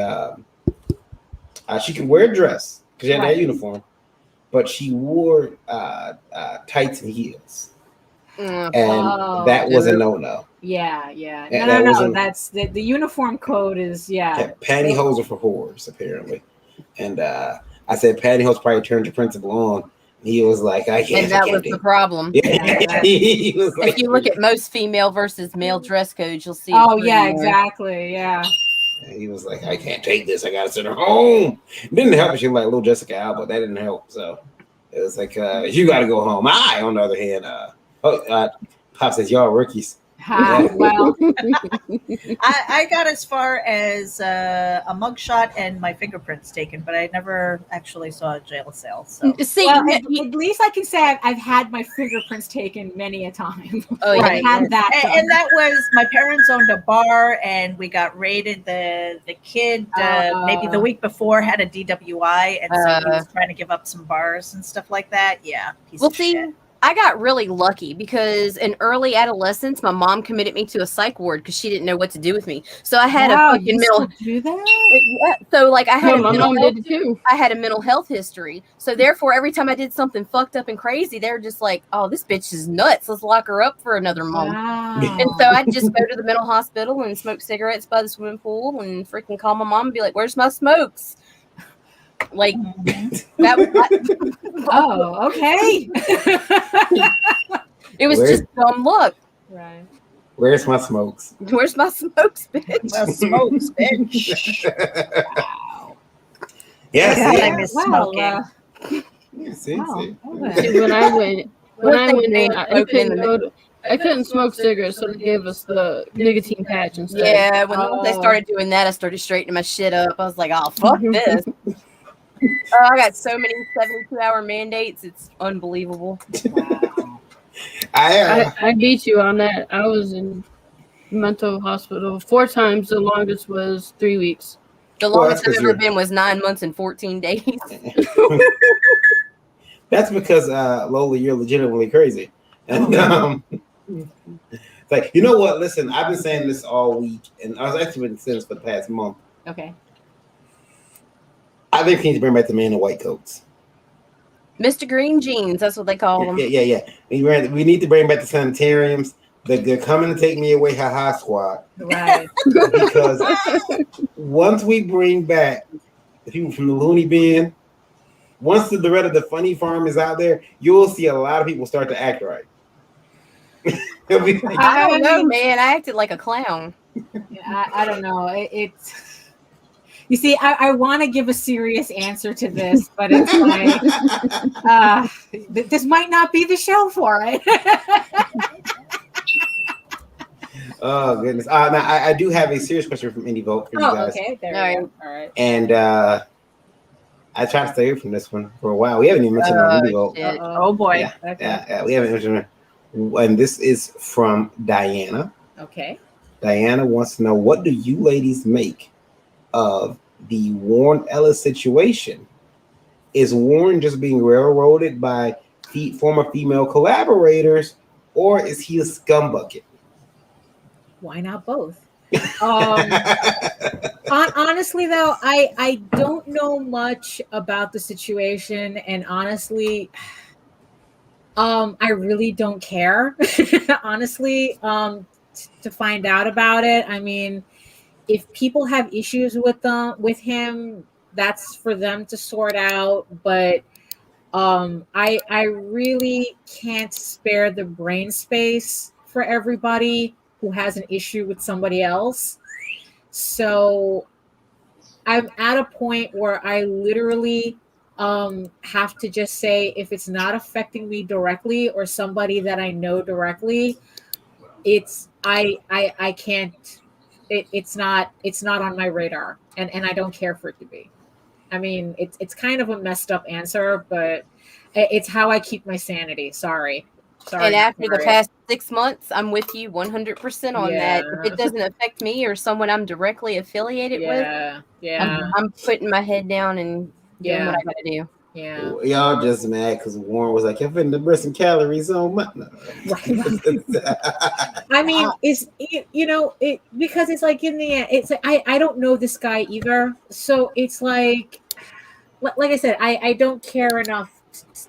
she could wear a dress because she had that uniform, but she wore tights and heels. And that was a no. Yeah. No. That's the uniform code is pantyhose are for whores apparently. And I said pantyhose probably turned the principal on. He was like, I can't. And that was the problem. Yeah. He was like, if you look at most female versus male dress codes, you'll see. Oh yeah, exactly. Yeah. He was like, I can't take this. I gotta send her home. It didn't help. She was like little Jessica Alba. That didn't help. So it was like, you gotta go home. I, on the other hand, Pop says y'all rookies. Well, I got as far as a mugshot and my fingerprints taken, but I never actually saw a jail cell. So see, well, at least I can say I've had my fingerprints taken many a time. Oh, right. I've had that, and that was my parents owned a bar, and we got raided. The kid maybe the week before had a DWI, and so he was trying to give up some bars and stuff like that. Yeah. Well, see. I got really lucky because in early adolescence, my mom committed me to a psych ward because she didn't know what to do with me. So I had a fucking mental. Do that? Yeah, so like I had my mom did too. I had a mental health history. So therefore, every time I did something fucked up and crazy, they were just like, "Oh, this bitch is nuts. Let's lock her up for another month." Wow. And so I'd just go to the mental hospital and smoke cigarettes by the swimming pool and freaking call my mom and be like, "Where's my smokes?" Like that was oh, okay. It was just dumb luck. Right. Where's my smokes? Where's my smokes, bitch? My smokes, bitch. Wow. Yes. I miss smoking. See. When I went in, I couldn't smoke cigarettes, so they gave us the nicotine patch instead. Yeah, when they started doing that, I started straightening my shit up. I was like, "Oh, fuck this." I got so many 72-hour mandates. It's unbelievable. Wow. I beat you on that. I was in mental hospital 4 times. The longest was 3 weeks. The longest I've ever been was 9 months and 14 days. That's because Lola, you're legitimately crazy. And it's like, you know what? Listen, I've been saying this all week, and I was actually been saying this for the past month. Okay. I think we need to bring back the man in white coats. Mr. Green Jeans, that's what they call them. Yeah. We need to bring back the sanitariums. They're coming to take me away, haha squad. Right. Because once we bring back the people from the Looney Bin, once the red of the funny farm is out there, you'll see a lot of people start to act right. Like, I don't know, man. I acted like a clown. I don't know. It's. You see, I want to give a serious answer to this, but it's like this might not be the show for it. Oh goodness! Now I do have a serious question from Indie Vote for you guys. Okay, there we go. All right. And I tried to stay away from this one for a while. We haven't even mentioned on Indie Vote. Oh boy! Yeah, we haven't mentioned it. And this is from Diana. Okay. Diana wants to know, what do you ladies make of the Warren Ellis situation? Is Warren just being railroaded by former female collaborators, or is he a scumbucket? Why not both? Honestly, though, I don't know much about the situation, and honestly, I really don't care. Honestly, to find out about it. I mean, if people have issues with him, that's for them to sort out. But I really can't spare the brain space for everybody who has an issue with somebody else. So I'm at a point where I literally have to just say, if it's not affecting me directly or somebody that I know directly, it's I can't, it's not on my radar, and I don't care for it to be. I mean, it's kind of a messed up answer, but it's how I keep my sanity. And Sorry, not after the sorry. past 6 months, I'm with you 100% on that. If Yeah, it doesn't affect me or someone I'm directly affiliated with, yeah, I'm, yeah, I'm putting my head down and doing what yeah, I gotta do. yeah. Y'all just mad because Warren was like, "You're putting the breast and calories on my." No. I mean, it's it because it's like in the end, it's like, I don't know this guy either, so it's like I said, I don't care enough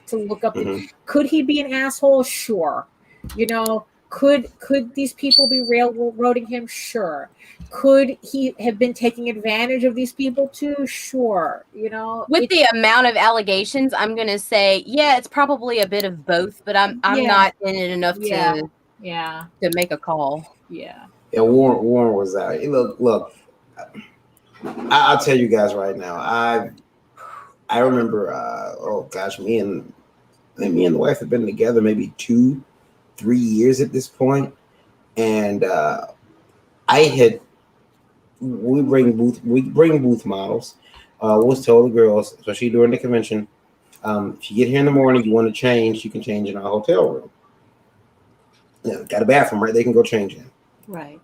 to look up. Mhm. Could he be an asshole? Sure. Could these people be railroading him? Sure. Could he have been taking advantage of these people too? Sure. With the amount of allegations, I'm gonna say, yeah, it's probably a bit of both, but I'm Yeah, not in it enough yeah, to yeah, make a call. yeah. Yeah, Warren was out. Hey, look. I'll tell you guys right now. I remember. Oh gosh, me and the wife have been together maybe 2-3 years at this point, and I had we bring booth models. Was told the girls, especially during the convention, if you get here in the morning, you want to change, you can change in our hotel room. Got a bathroom right? They can go change in. Right.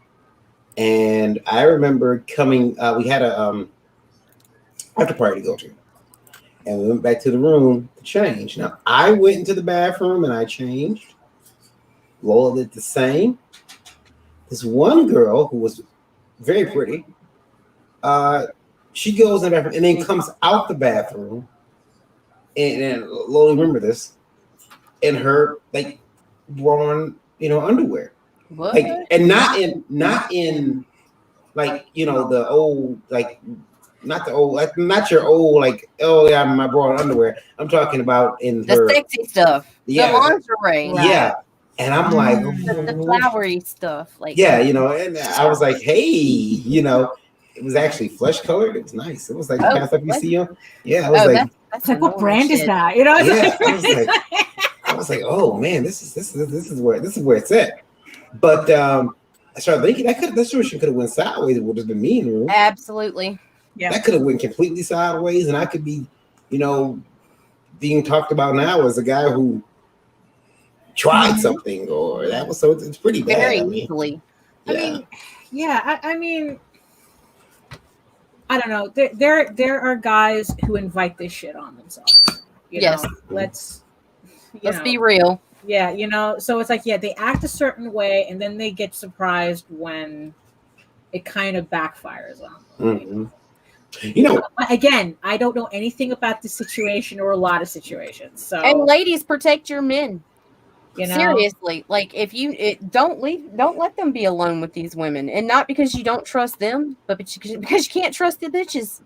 And I remember coming. We had a after party to go to, and we went back to the room to change. Now I went into the bathroom and I changed. Lola did the same. This one girl who was very pretty, uh, she goes in the bathroom and then comes out the bathroom, and Lola, remember this, in her like worn underwear, What? like, and not in like the old, like not the old, like not your old, like, oh yeah, my bra and underwear. I'm talking about in The her, sexy stuff, yeah, the lingerie, yeah. And I'm like, the flowery stuff, like yeah, and I was like, hey, it was actually flesh colored. It was nice. It was like the kind of stuff you see on. Yeah, I was like, that's It's like, what annoying brand is shit. that? yeah, I was like, oh man, this is where it's at. But I started thinking that situation could have went sideways. It would have been me in the room. Absolutely. Yeah. That could have went completely sideways, and I could be, being talked about now as a guy who tried something, or that was, so it's pretty bad. Very I mean, easily. I mean, yeah. I mean, I don't know. There are guys who invite this shit on themselves. Yes. Let's be real. Yeah, so it's like, yeah, they act a certain way, and then they get surprised when it kind of backfires on them. Again, I don't know anything about this situation or a lot of situations. So, And ladies, protect your men. you know, Seriously, like if don't let them be alone with these women, and not because you don't trust them, but because you can't trust the bitches.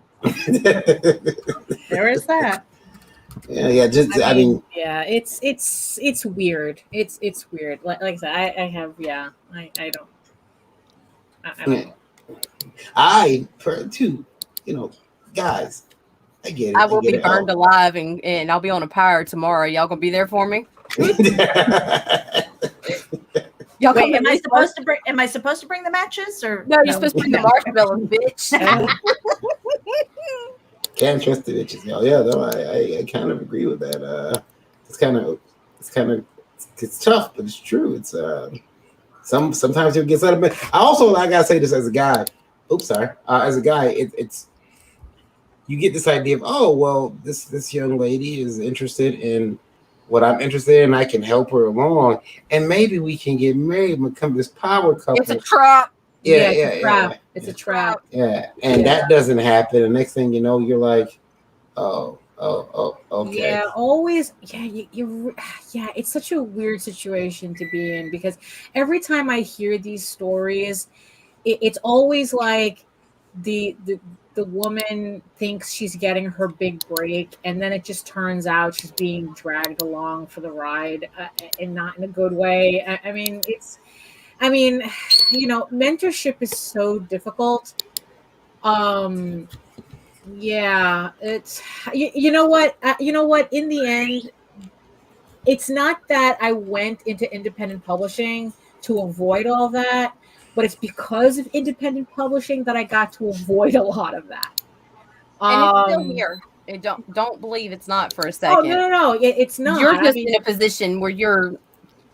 there is that. Yeah. Just I mean, yeah, it's weird. It's weird. Like I said, I have, yeah. I don't. I don't know. too, guys, I get it. I will be it. burned alive, and I'll be on a pyre tomorrow. Y'all gonna be there for me? Y'all Wait, am I supposed to bring the matches, or no? You're supposed to bring the marshmallows, bitch. Can't trust the bitches, y'all. Yeah, no, I kind of agree with that. It's tough, but it's true. It's sometimes it gets out of bed. I gotta say this as a guy. Oops, sorry. As a guy, it's you get this idea of, oh well, this young lady is interested in what I'm interested in. I can help her along, and maybe we can get married and become this power couple. It's a trap. It's a trap. Yeah, and that doesn't happen. The next thing you know, you're like, oh, okay. Yeah, always. Yeah, yeah. It's such a weird situation to be in, because every time I hear these stories, it's always like the woman thinks she's getting her big break, and then it just turns out she's being dragged along for the ride, and not in a good way. I mean, mentorship is so difficult. Yeah, it's you know what you know what. In the end, it's not that I went into independent publishing to avoid all that, but it's because of independent publishing that I got to avoid a lot of that. And it's still Um, here. Don't believe it's not for a oh no, second. no, no, it's not. You're I just mean, in a position where you're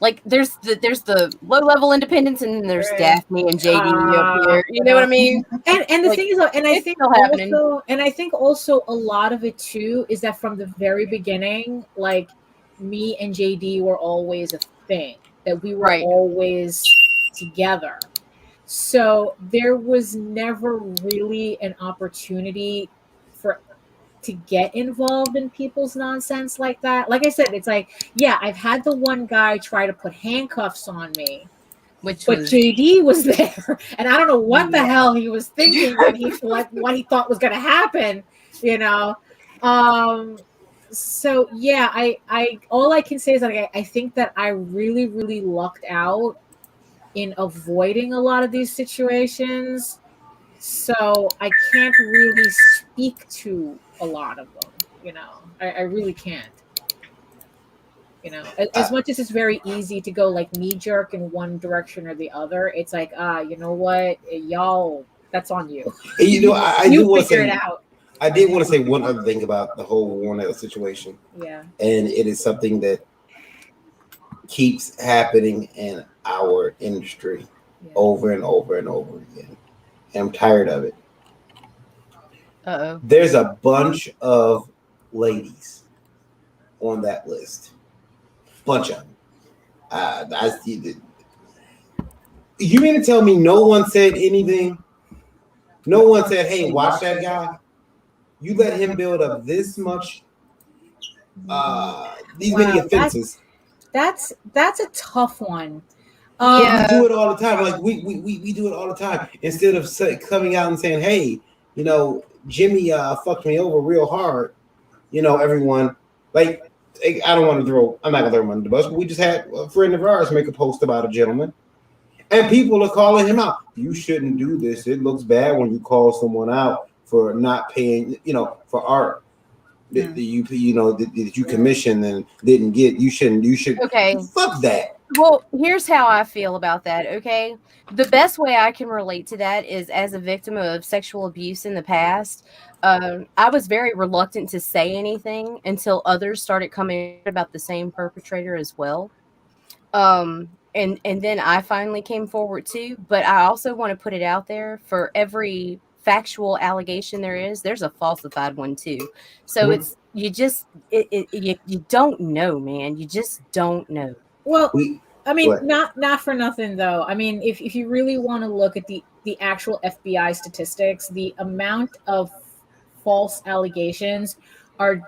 like there's the low level independence, and then there's Daphne and JD up here. You know what I mean? and the Like, thing is, and it's still happening. I think also a lot of it too is that from the very beginning, like me and JD were always a thing, that we were Right. always together. So there was never really an opportunity for to get involved in people's nonsense like that. Like I said, it's like, yeah, I've had the one guy try to put handcuffs on me, Which but was JD was there, and I don't know what the Yeah. hell he was thinking when he what he thought was going to happen, you know. So yeah, I all I can say is that I think that I really really lucked out in avoiding a lot of these situations. So I can't really speak to a lot of them, you know. I really can't. You know, as much as it's very easy to go like knee jerk in one direction or the other, it's like, you know what, y'all, that's on you. And you know, I You do want to figure say, it out. I did want to say one other thing about the whole Warner situation, Yeah. and it is something that keeps happening in our industry over and over and over again. And I'm tired of it. Uh-oh. There's a bunch of ladies on that list. Bunch of them. I see that. You mean to tell me no one said anything? No one said, "Hey, watch that guy. You let him build up this much, these many offenses." That's a tough one. We do it all the time. Like we do it all the time. Instead of coming out and saying, "Hey, you know, Jimmy fucked me over real hard." You know, everyone, like, I don't want to throw. I'm not gonna throw him under the bus, but we just had a friend of ours make a post about a gentleman, and people are calling him out. You shouldn't do this. It looks bad when you call someone out for not paying. You know, for art that you commissioned and didn't get. You shouldn't. You should. Okay. Fuck that. Well, here's how I feel about that, okay? The best way I can relate to that is as a victim of sexual abuse in the past. I was very reluctant to say anything until others started coming out about the same perpetrator as well. And then I finally came forward too. But I also want to put it out there, for every factual allegation there's a falsified one too. So it's you don't know, man. You just don't know. Well, I mean, not for nothing though. I mean, if you really want to look at the actual FBI statistics, the amount of false allegations are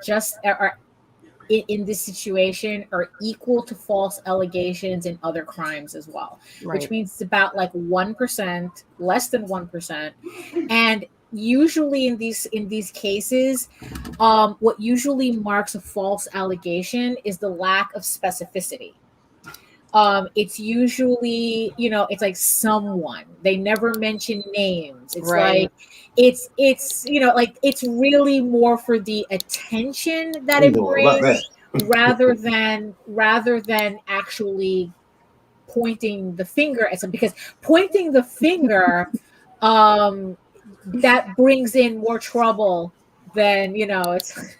in this situation are equal to false allegations in other crimes as well, which means it's about like 1%, less than 1%. And usually in these cases, what usually marks a false allegation is the lack of specificity. It's usually, it's like someone, they never mention names. It's like it's like it's really more for the attention that it brings rather than actually pointing the finger at something, because pointing the finger that brings in more trouble than it's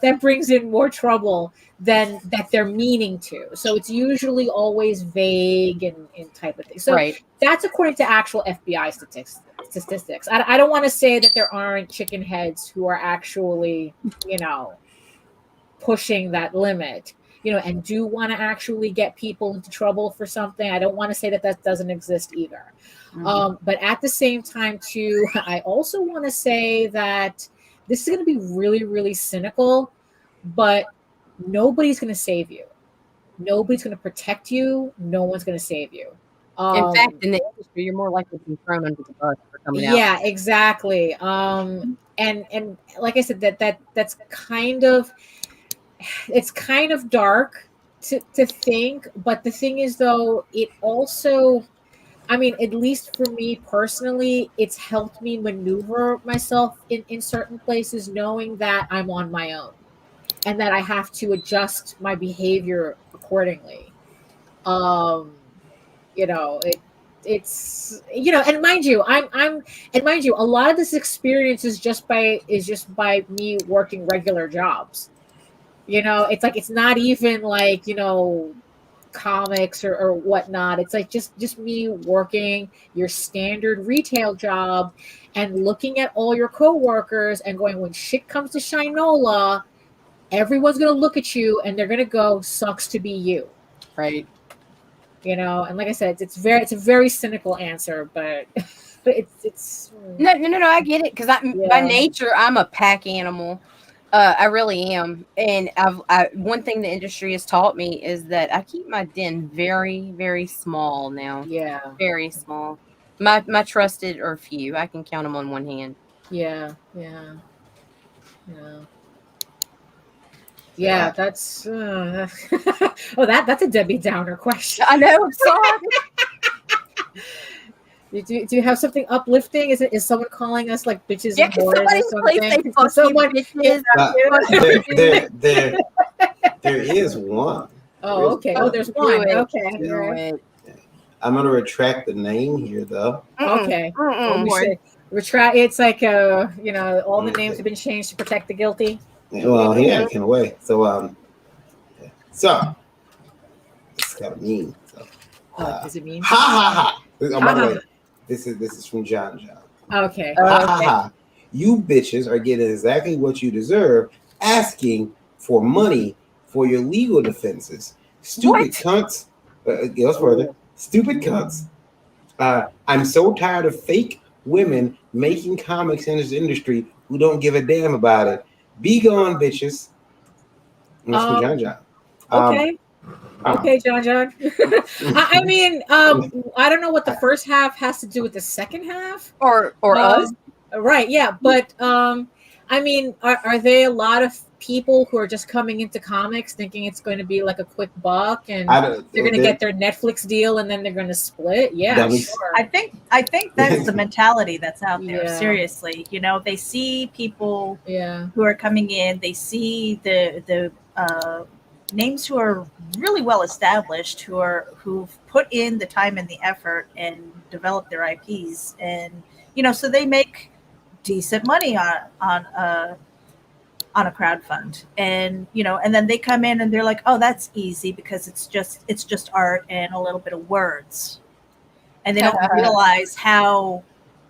that brings in more trouble than that they're meaning to. So it's usually always vague and type of thing. So that's according to actual FBI statistics. I don't want to say that there aren't chicken heads who are actually pushing that limit, and do want to actually get people into trouble for something. I don't want to say that doesn't exist either. But at the same time too, I also want to say that this is going to be really, really cynical, but nobody's going to save you. Nobody's going to protect you. No one's going to save you. In fact, in the industry, you're more likely to be thrown under the bus for coming out. Yeah, exactly. And like I said, that's kind of, it's kind of dark to think, but the thing is though, it also, I mean, at least for me personally, it's helped me maneuver myself in certain places, knowing that I'm on my own and that I have to adjust my behavior accordingly. Um, you know, it's and mind you, and mind you, a lot of this experience is just by me working regular jobs. It's like it's not even like comics or whatnot. It's like just me working your standard retail job and looking at all your coworkers and going, when shit comes to Shinola, everyone's gonna look at you and they're gonna go, sucks to be you. Right. And like I said, it's a very cynical answer, but it's No, I get it because by nature I'm a pack animal. I really am, and one thing the industry has taught me is that I keep my den very, very small now. Yeah, very small. My trusted are few. I can count them on one hand. Yeah. That's that's a Debbie Downer question. I know. I'm sorry. Do you have something uplifting? Is someone calling us like bitches Yeah, and can whores or somebody please something? say fuck Someone, you, bitches? There is one. Oh, okay. Oh, there's one. Okay. Do it. I'm gonna retract the name here, though. Okay. Retract. It's like all the names have been changed to protect the guilty. Well, yeah, in a way. So it's kind of mean. So, does it mean? Ha ha ha! Oh, by the way, this is from John. Okay. Ha ha ha! You bitches are getting exactly what you deserve, asking for money for your legal defenses. Stupid cunts. Goes further. Stupid cunts. I'm so tired of fake women making comics in this industry who don't give a damn about it. Be gone, bitches. And that's from John. Okay. Okay, John. I mean, I don't know what the first half has to do with the second half, or us, right? Yeah, but I mean, are there a lot of people who are just coming into comics thinking it's going to be like a quick buck and they're going to get their Netflix deal and then they're going to split? Yeah, sure. I think that's the mentality that's out there. Seriously, they see people who are coming in. They see the names who are really well established, who've put in the time and the effort and developed their IPs, and so they make decent money on a crowdfund, and and then they come in and they're like, oh, that's easy because it's just art and a little bit of words, and they don't realize how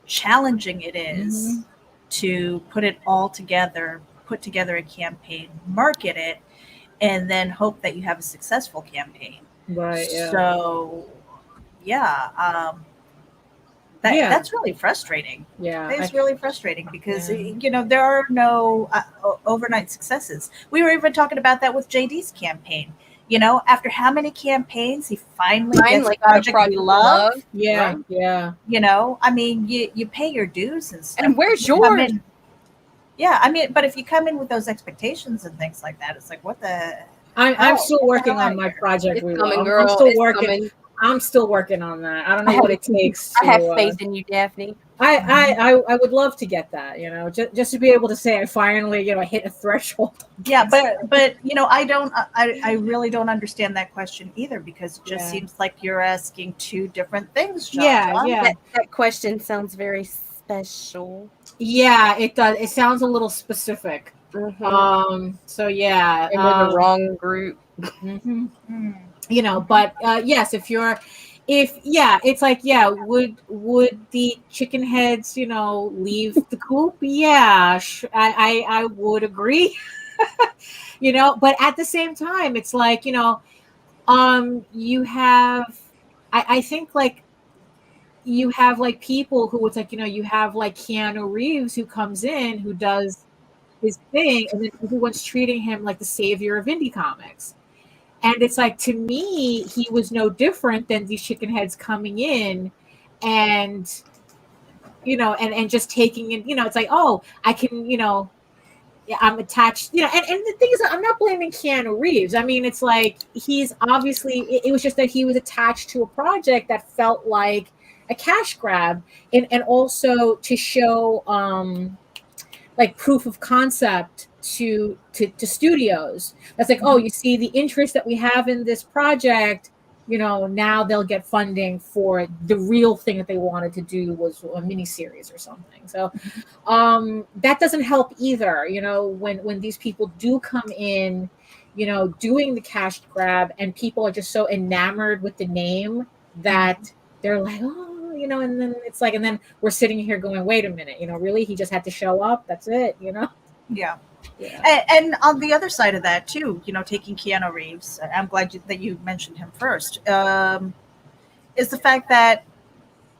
challenging it is to put it all together, put together a campaign, market it, and then hope that you have a successful campaign. Right. Yeah. So, that's really frustrating. Yeah, it's really frustrating because there are no overnight successes. We were even talking about that with JD's campaign. After how many campaigns he finally gets a project we love. Yeah, right? Yeah. I mean, you pay your dues and stuff. And where's yours? Yeah, I mean, but if you come in with those expectations and things like that, it's like, what the? I'm still working on my project. I'm still working. I'm still working on that. I don't know what it takes. I have faith in you, Daphne. I would love to get that. Just to be able to say I finally hit a threshold. Yeah, but I really don't understand that question either, because it just seems like you're asking two different things. John. Yeah. That question sounds very special. Yeah, it does. It sounds a little specific. So yeah, and we're the wrong group. But yes, it's like, would the chicken heads, leave the coop? Yeah, I would agree. But at the same time, it's like, you have, I think like, you have like people who, it's like, you have like Keanu Reeves who comes in, who does his thing, and then everyone's treating him like the savior of indie comics. And it's like, to me, he was no different than these chicken heads coming in and, and just taking in, it's like, oh, I can, I'm attached, and the thing is, I'm not blaming Keanu Reeves. I mean, it's like, he's obviously, it was just that he was attached to a project that felt like a cash grab, and also to show like proof of concept to studios. That's like, oh, you see the interest that we have in this project, now they'll get funding for the real thing that they wanted to do was a miniseries or something. So that doesn't help either, when these people do come in, doing the cash grab, and people are just so enamored with the name that they're like, oh, and then it's like, and then we're sitting here going, wait a minute, really, he just had to show up, that's it. Yeah. And on the other side of that too, taking Keanu Reeves, I'm glad that you mentioned him first, is the fact that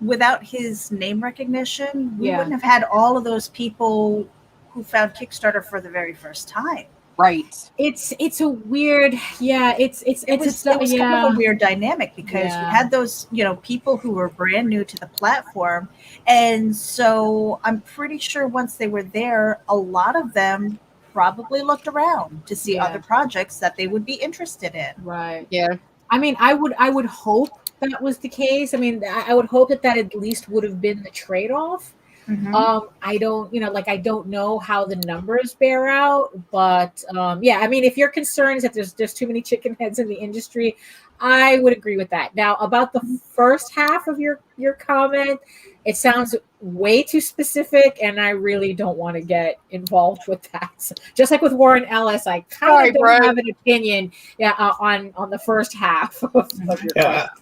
without his name recognition, we wouldn't have had all of those people who found Kickstarter for the very first time. Right. It's a weird, it was kind of a weird dynamic, because you had those, people who were brand new to the platform. And so I'm pretty sure once they were there, a lot of them probably looked around to see other projects that they would be interested in. Right. Yeah. I mean, I would hope that was the case. I mean, I would hope that at least would have been the trade-off. I don't, I don't know how the numbers bear out, but I mean, if your concern is that there's too many chicken heads in the industry, I would agree with that. Now, about the first half of your comment, it sounds way too specific, and I really don't want to get involved with that. So, just like with Warren Ellis, I kind of don't have an opinion, on the first half of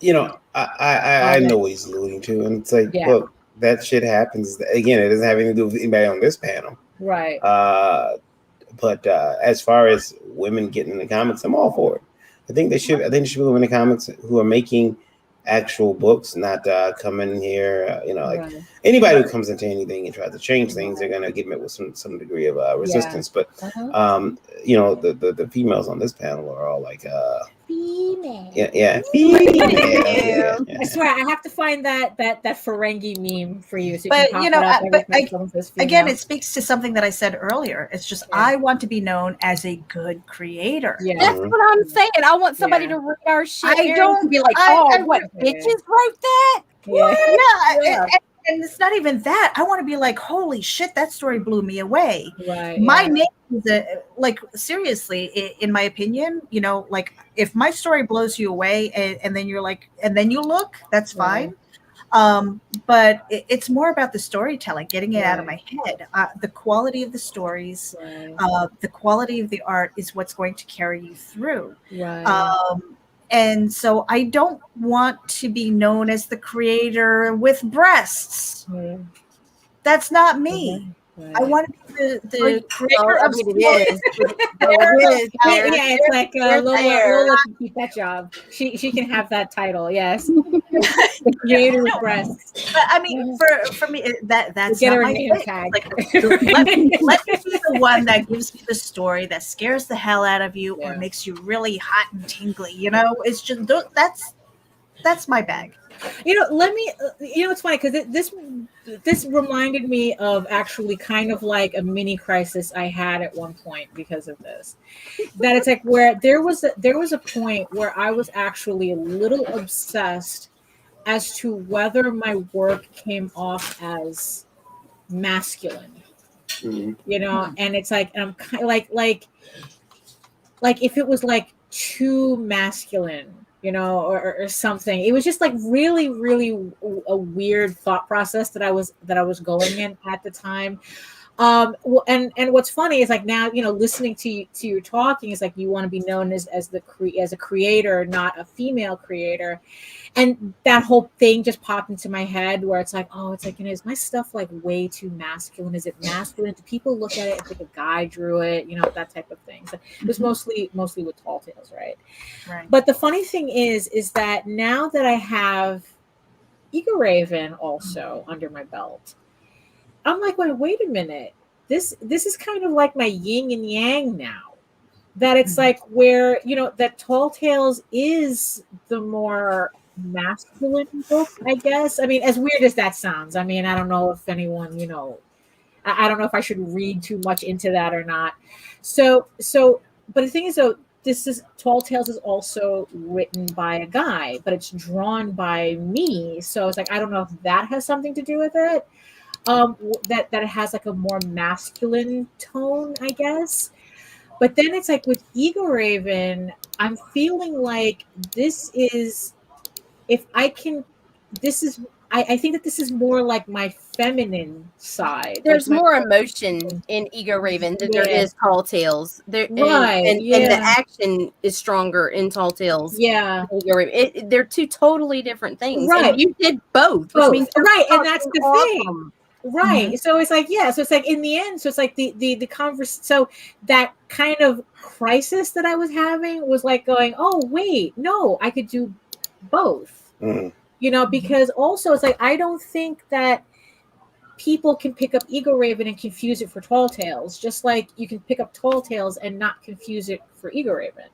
your question. I know what he's alluding to, and it's like, look, that shit happens. Again, it doesn't have anything to do with anybody on this panel. Right. But as far as women getting in the comics, I'm all for it. I think there should be women in the comics who are making actual books, not coming here. Anybody who comes into anything and tries to change things, they're gonna get met with some degree of resistance. But the females on this panel are all like female. Female. I swear, I have to find that Ferengi meme for you. So but again, it speaks to something that I said earlier. It's just I want to be known as a good creator. Yeah, that's what I'm saying. I want somebody to read our shit. I don't be like, what bitches wrote that? And it's not even that. I want to be like, holy shit, that story blew me away. Right. My name is seriously, in my opinion, like if my story blows you away and then you're like, and then you look, that's fine. But it's more about the storytelling, getting it out of my head. The quality of the stories, the quality of the art is what's going to carry you through. Right. And so I don't want to be known as the creator with breasts. That's not me. I want to be the creator of it. It's like Lola can keep that job. She can have that title. Yes, the creator of breasts. But I mean, for me, that's get not her my name thing. tag. Let me be the one that gives you the story that scares the hell out of you or makes you really hot and tingly. It's just that's my bag. It's funny because this reminded me of actually kind of like a mini crisis I had at one point because of this. That it's like where there was a point where I was actually a little obsessed as to whether my work came off as masculine. And it's like, and I'm kind of like if it was like too masculine, or something. It was just like really, really a weird thought process that I was going in at the time. And what's funny is like now, listening to you talking is like you want to be known as a creator, not a female creator. And that whole thing just popped into my head where it's like, oh, it's like, is my stuff like way too masculine? Is it masculine? Do people look at it and think a guy drew it? That type of thing. So it was mostly with Tall Tales, right? But the funny thing is that now that I have Eagle Raven also under my belt, I'm like, wait a minute. This is kind of like my yin and yang now. That it's like where, that Tall Tales is the more masculine book, I guess. I mean, as weird as that sounds, I mean, I don't know if anyone, I don't know if I should read too much into that or not. So, but the thing is though, Tall Tales is also written by a guy, but it's drawn by me. So it's like I don't know if that has something to do with it. That it has like a more masculine tone, I guess. But then it's like with Ego Raven, I'm feeling like this is if I can this is I think that this is more like my feminine side. There's like more emotion in Ego Raven than there Yeah. is Tall Tales. Right, And the yeah. action is stronger in Tall Tales. Yeah. than Ego Raven. They're two totally different things. Right. And you did both, which means you're Right, and that's fucking the awesome. thing. Right. So it's like, yeah, so it's like in the end, so it's like the converse, so that kind of crisis that I was having was like going, oh wait, no, I could do both. You know, because also it's like I don't think that people can pick up Ego Raven and confuse it for Tall Tales, just like you can pick up Tall Tales and not confuse it for Ego Raven.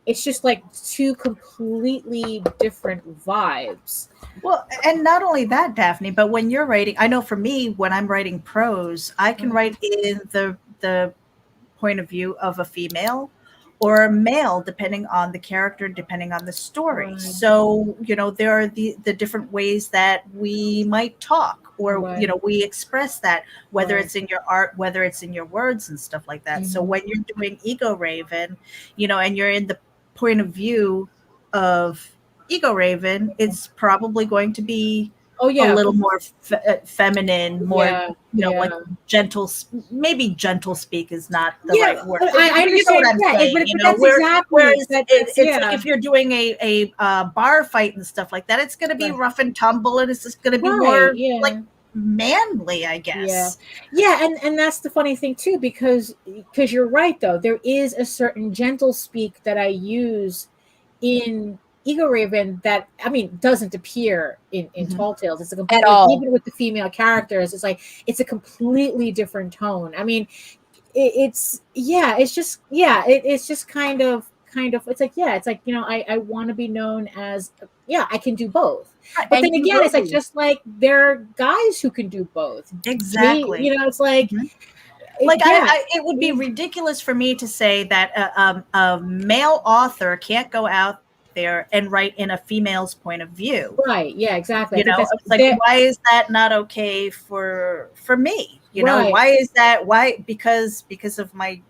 It's just like two completely different vibes. Well, and not only that, Daphne, but when you're writing, I know for me, when I'm writing prose, I can write in the point of view of a female or a male, depending on the character, depending on the story. Right. So, you know, there are the different ways that we might talk or, Right. you know, we express that, whether Right. it's in your art, whether it's in your words and stuff like that. So when you're doing Ego Raven, you know, and you're in the point of view of Ego Raven, it's probably going to be Oh yeah, a little more feminine, more Yeah, you know, yeah. like gentle. Maybe gentle speak is not the Yeah, right word. I But you know understand. what I'm Yeah, saying. but You know, that's exactly whereas it's yeah. like if you're doing a bar fight and stuff like that, it's going to be Right. rough and tumble, and it's just going to be Right, more yeah. like manly, I guess. Yeah, and that's the funny thing too, because you're right though. There is a certain gentle speak that I use in Ego Raven that I mean doesn't appear in Tall Tales. It's a complete, At all. even with the female characters, it's like it's a completely different tone. I mean, it's just kind of it's like it's like, you know, I want to be known as I can do both. But And then you again, will it's like be. just like there are guys who can do both. Exactly. You know, it's like like it would be ridiculous for me to say that a male author can't go out there and write in a female's point of view. Right. Yeah, exactly. You know, it's like, why is that not okay for me? You know, why is that? Why? Because of my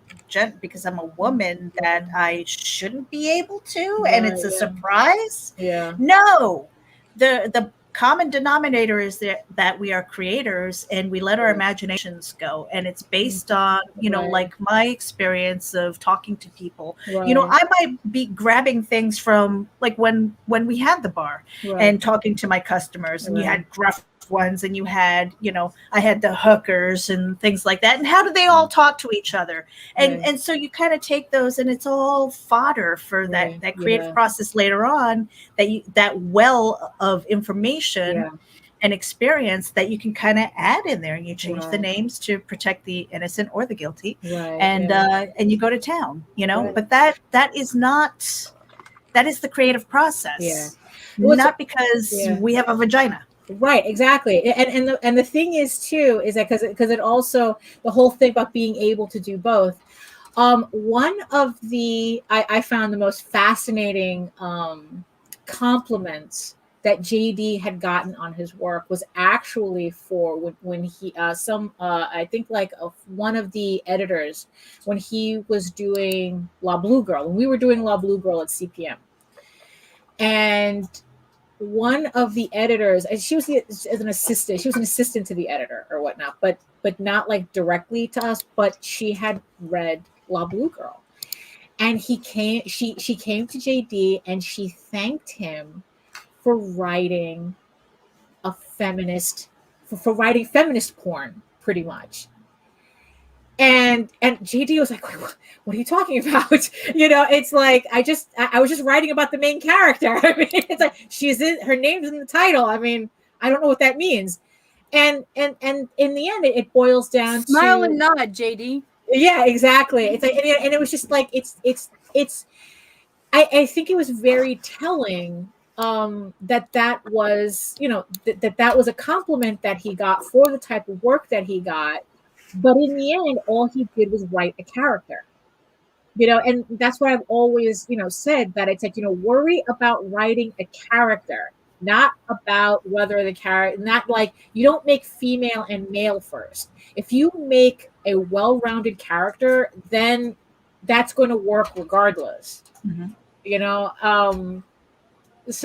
because I'm a woman that I shouldn't be able to, and it's a surprise. Yeah. No, the common denominator is that we are creators and we let our imaginations go, and it's based on, you know, like my experience of talking to people. You know, I might be grabbing things from like when we had the bar and talking to my customers, and you had gruff ones and you had, you know, I had the hookers and things like that, and how do they all talk to each other, and so you kind of take those and it's all fodder for that creative process later on, that well of information and experience that you can kind of add in there, and you change the names to protect the innocent or the guilty, and you go to town, you know. But that is the creative process, not because we have a vagina. Right, exactly. And the thing is too is that because it also, the whole thing about being able to do both. One of the I found the most fascinating compliments that JD had gotten on his work was actually for when he I think like one of the editors, when he was doing La Blue Girl, when we were doing La Blue Girl at CPM, and one of the editors, and she was as an assistant, she was an assistant to the editor or whatnot, but not like directly to us, but she had read La Blue Girl, and she came to JD and she thanked him for writing a feminist, for writing feminist porn, pretty much. And JD was like, what are you talking about? You know, it's like, I was just writing about the main character. I mean, it's like, her name's in the title. I mean, I don't know what that means. And in the end, it boils down to smile and nod, JD. Yeah, exactly. It's like, and it was just like, I think it was very telling that was, you know, that was a compliment that he got for the type of work that he got. But in the end, all he did was write a character. And that's what I've always, said, that it's like, worry about writing a character, not about whether the character, not like, you don't make female and male first. If you make a well-rounded character, then that's going to work regardless. Mhm. It's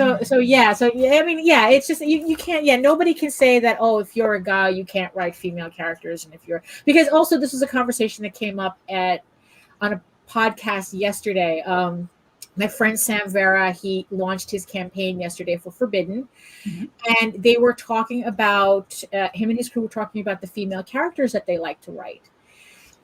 just you can't, nobody can say that, oh, if you're a guy you can't write female characters, and if you're, because also this was a conversation that came up on a podcast yesterday. My friend Sam Vera, he launched his campaign yesterday for Forbidden, and they were talking about him and his crew were talking about the female characters that they like to write.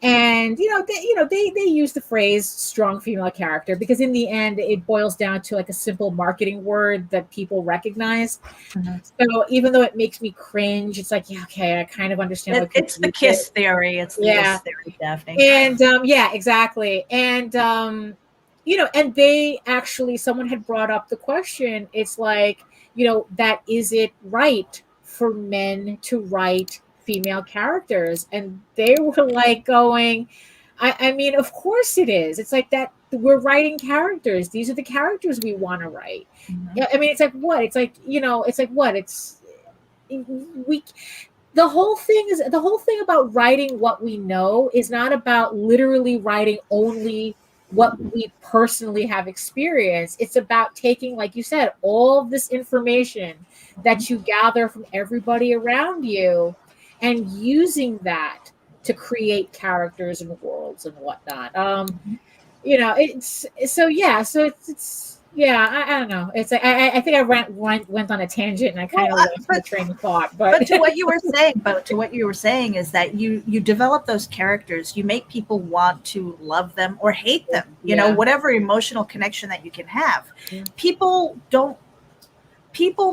And they use the phrase strong female character because in the end it boils down to like a simple marketing word that people recognize. So even though it makes me cringe, it's like, yeah, okay, I kind of understand what It's the kiss theory. It's the kiss theory, Daphne. And exactly. And and they actually, someone had brought up the question. It's like, that is it right for men to write female characters? And they were like going, I mean, of course it is. It's like that we're writing characters. These are the characters we want to write. Yeah, I mean, it's like what? It's like, it's like what? The whole thing about writing what we know is not about literally writing only what we personally have experienced. It's about taking, like you said, all of this information that you gather from everybody around you and using that to create characters and worlds and whatnot. I don't know. It's like, I think I went on a tangent and I kind of lost my train of thought. But to what you were saying is that you develop those characters, you make people want to love them or hate them. Whatever emotional connection that you can have. People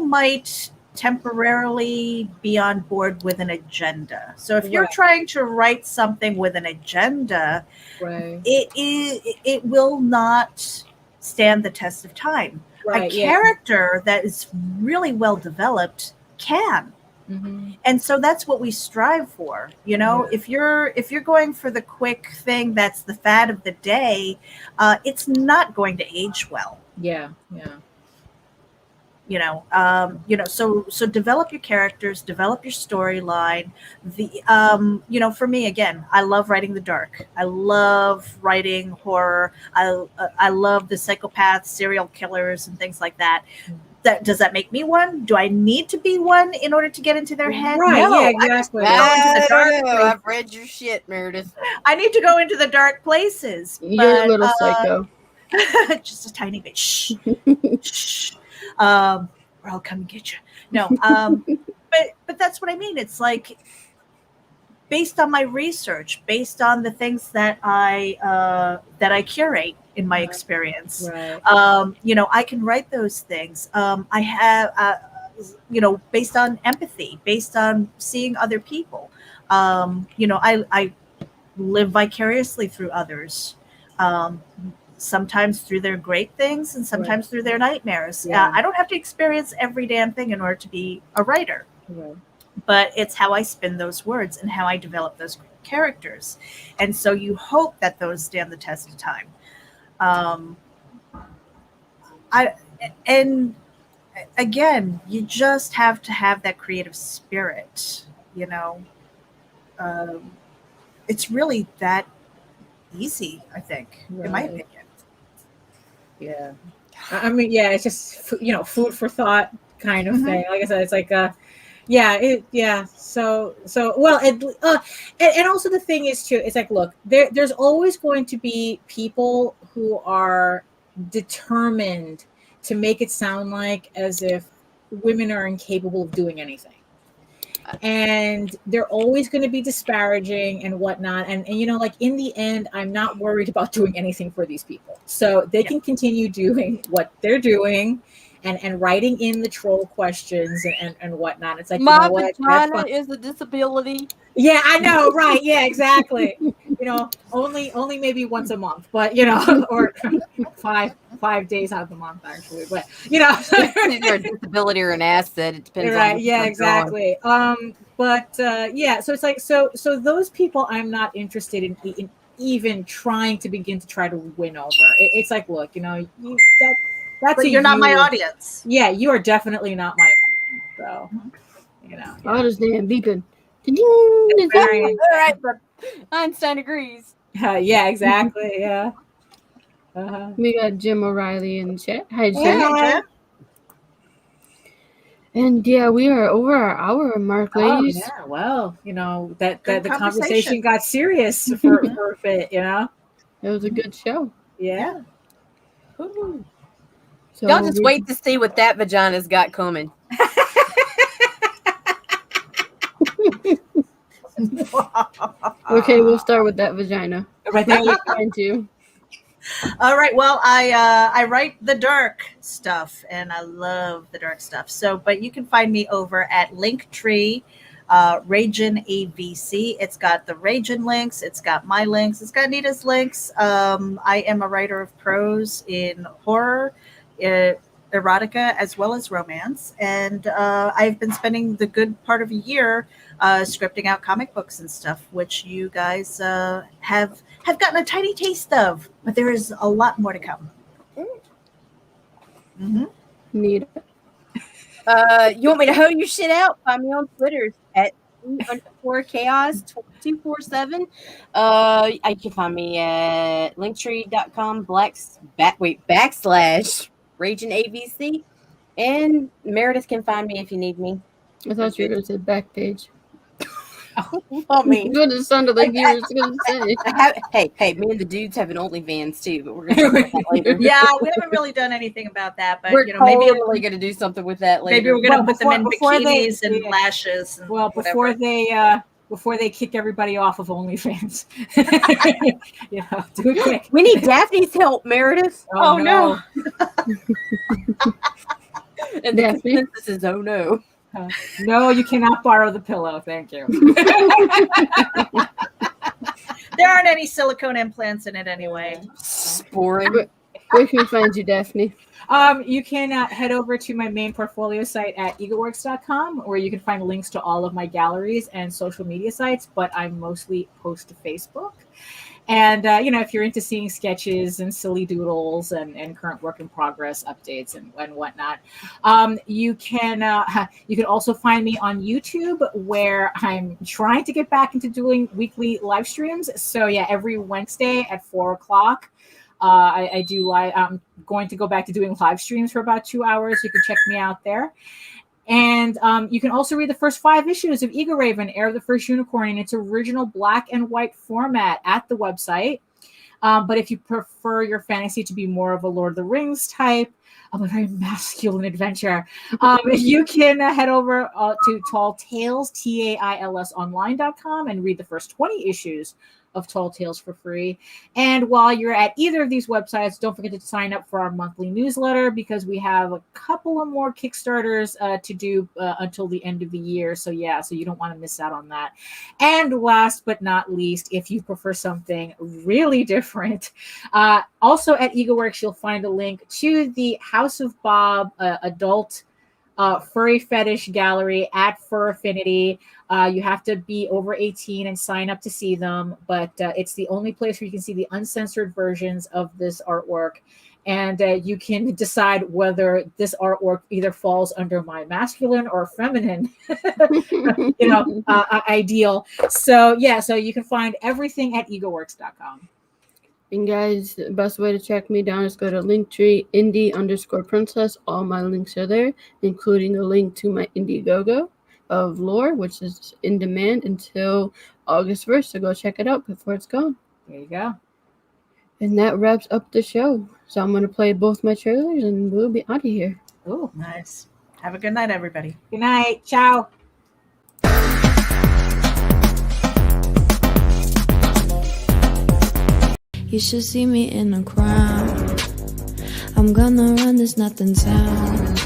might temporarily be on board with an agenda. So if you're trying to write something with an agenda, it will not stand the test of time. A character that is really well developed can. And so that's what we strive for. If you're going for the quick thing that's the fad of the day, it's not going to age well. So develop your characters, develop your storyline. For me, again, I love writing the dark. I love writing horror. I love the psychopaths, serial killers, and things like that. Does that make me one? Do I need to be one in order to get into their head? No, exactly. I've read your shit, Meredith. I need to go into the dark places. You're a little psycho. Just a tiny bit. Shh. Shh. Or I'll come and get you. No, but that's what I mean. It's like based on my research, based on the things that I curate in my experience. I can write those things. I have, based on empathy, based on seeing other people. I live vicariously through others. Sometimes through their great things and sometimes through their nightmares. I don't have to experience every damn thing in order to be a writer. But it's how I spin those words and how I develop those characters. And so you hope that those stand the test of time. And again, you just have to have that creative spirit, it's really that easy, I think, in my opinion. I mean, it's just, food for thought kind of thing. Like I said, it's like, So, well, and also the thing is too, it's like, look, there's always going to be people who are determined to make it sound like as if women are incapable of doing anything. And they're always going to be disparaging and whatnot. And like in the end, I'm not worried about doing anything for these people. So they can continue doing what they're doing and writing in the troll questions and whatnot. It's like, my vagina is a disability. Yeah, I know. Right. Yeah, exactly. Only maybe once a month, but or 5 days out of the month actually. But either a disability or an asset. It depends. Right. Yeah. Exactly. So it's like so those people I'm not interested in even trying to begin to try to win over. It's like, look, that's But you're not my audience. Yeah, you are definitely not my audience. So, I'll just damn beeping. All right, Einstein agrees. Yeah, exactly. Yeah. Uh-huh. We got Jim O'Reilly in the chat. Hi, Jim. Hey. And yeah, we are over our hour mark, ladies. Oh, yeah. Well, that the conversation got serious for a bit. It was a good show. Yeah. So y'all just wait to see what that vagina's got coming. Okay, we'll start with that vagina. Right there. You. All right. Well, I write the dark stuff, and I love the dark stuff. So, but you can find me over at Linktree, Ragin AVC. It's got the Ragin links. It's got my links. It's got Nita's links. I am a writer of prose in horror, erotica, as well as romance, and I've been spending the good part of a year scripting out comic books and stuff, which you guys have gotten a tiny taste of, but there is a lot more to come. Nita. You want me to hoe your shit out? Find me on Twitter at _chaos2247. You can find me at linktree.com / Raging AVC, and Meredith can find me if you need me. I thought you were going to say Backpage. I mean, It sounded like you were going to say. Hey, me and the dudes have an OnlyFans too, but we're going to talk about that later. Yeah, we haven't really done anything about that, but we're maybe totally going to do something with that later. Maybe we're going to put them in bikinis and lashes. And before they kick everybody off of OnlyFans. Do it quick. We need Daphne's help, Meredith. Oh no. And the consensus is oh no. No, you cannot borrow the pillow. Thank you. There aren't any silicone implants in it anyway. Boring. Where can we find you, Daphne? You can head over to my main portfolio site at egoworks.com, where you can find links to all of my galleries and social media sites, but I mostly post to Facebook. And, if you're into seeing sketches and silly doodles and current work in progress updates and whatnot, you can also find me on YouTube, where I'm trying to get back into doing weekly live streams. So yeah, every Wednesday at 4:00. I do live. I'm going to go back to doing live streams for about 2 hours. You can check me out there. And you can also read the first 5 issues of Ego Raven, Heir of the First Unicorn, in its original black and white format at the website. But if you prefer your fantasy to be more of a Lord of the Rings type, of a very masculine adventure, you can head over to Tall Tales, TAILS online.com, and read the first 20 issues of Tall Tales for free. And while you're at either of these websites, don't forget to sign up for our monthly newsletter, because we have a couple of more Kickstarters to do until the end of the year. So you don't want to miss out on that. And last but not least, if you prefer something really different, also at EgoWorks, you'll find a link to the House of Bob adult furry fetish gallery at Fur Affinity. You have to be over 18 and sign up to see them, but it's the only place where you can see the uncensored versions of this artwork. And you can decide whether this artwork either falls under my masculine or feminine, ideal. So you can find everything at egoworks.com. And guys, the best way to track me down is go to Linktree indie_princess. All my links are there, including a link to my Indiegogo of lore, which is in demand until August 1st. So go check it out before it's gone. There you go. And that wraps up the show. So I'm going to play both my trailers and we'll be out of here. Oh, nice. Have a good night, everybody. Good night. Ciao. You should see me in a crowd. I'm gonna run, there's nothing sound.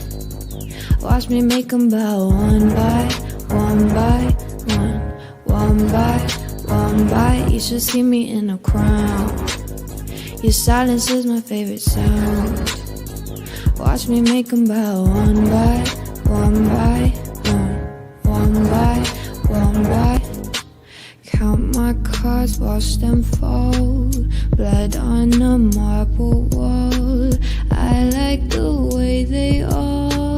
Watch me make them bow one by one by one. One by one by. You should see me in a crowd. Your silence is my favorite sound. Watch me make them bow one by one by one. One by one by. Count my cards while lost and fold, blood on a marble wall. I like the way they all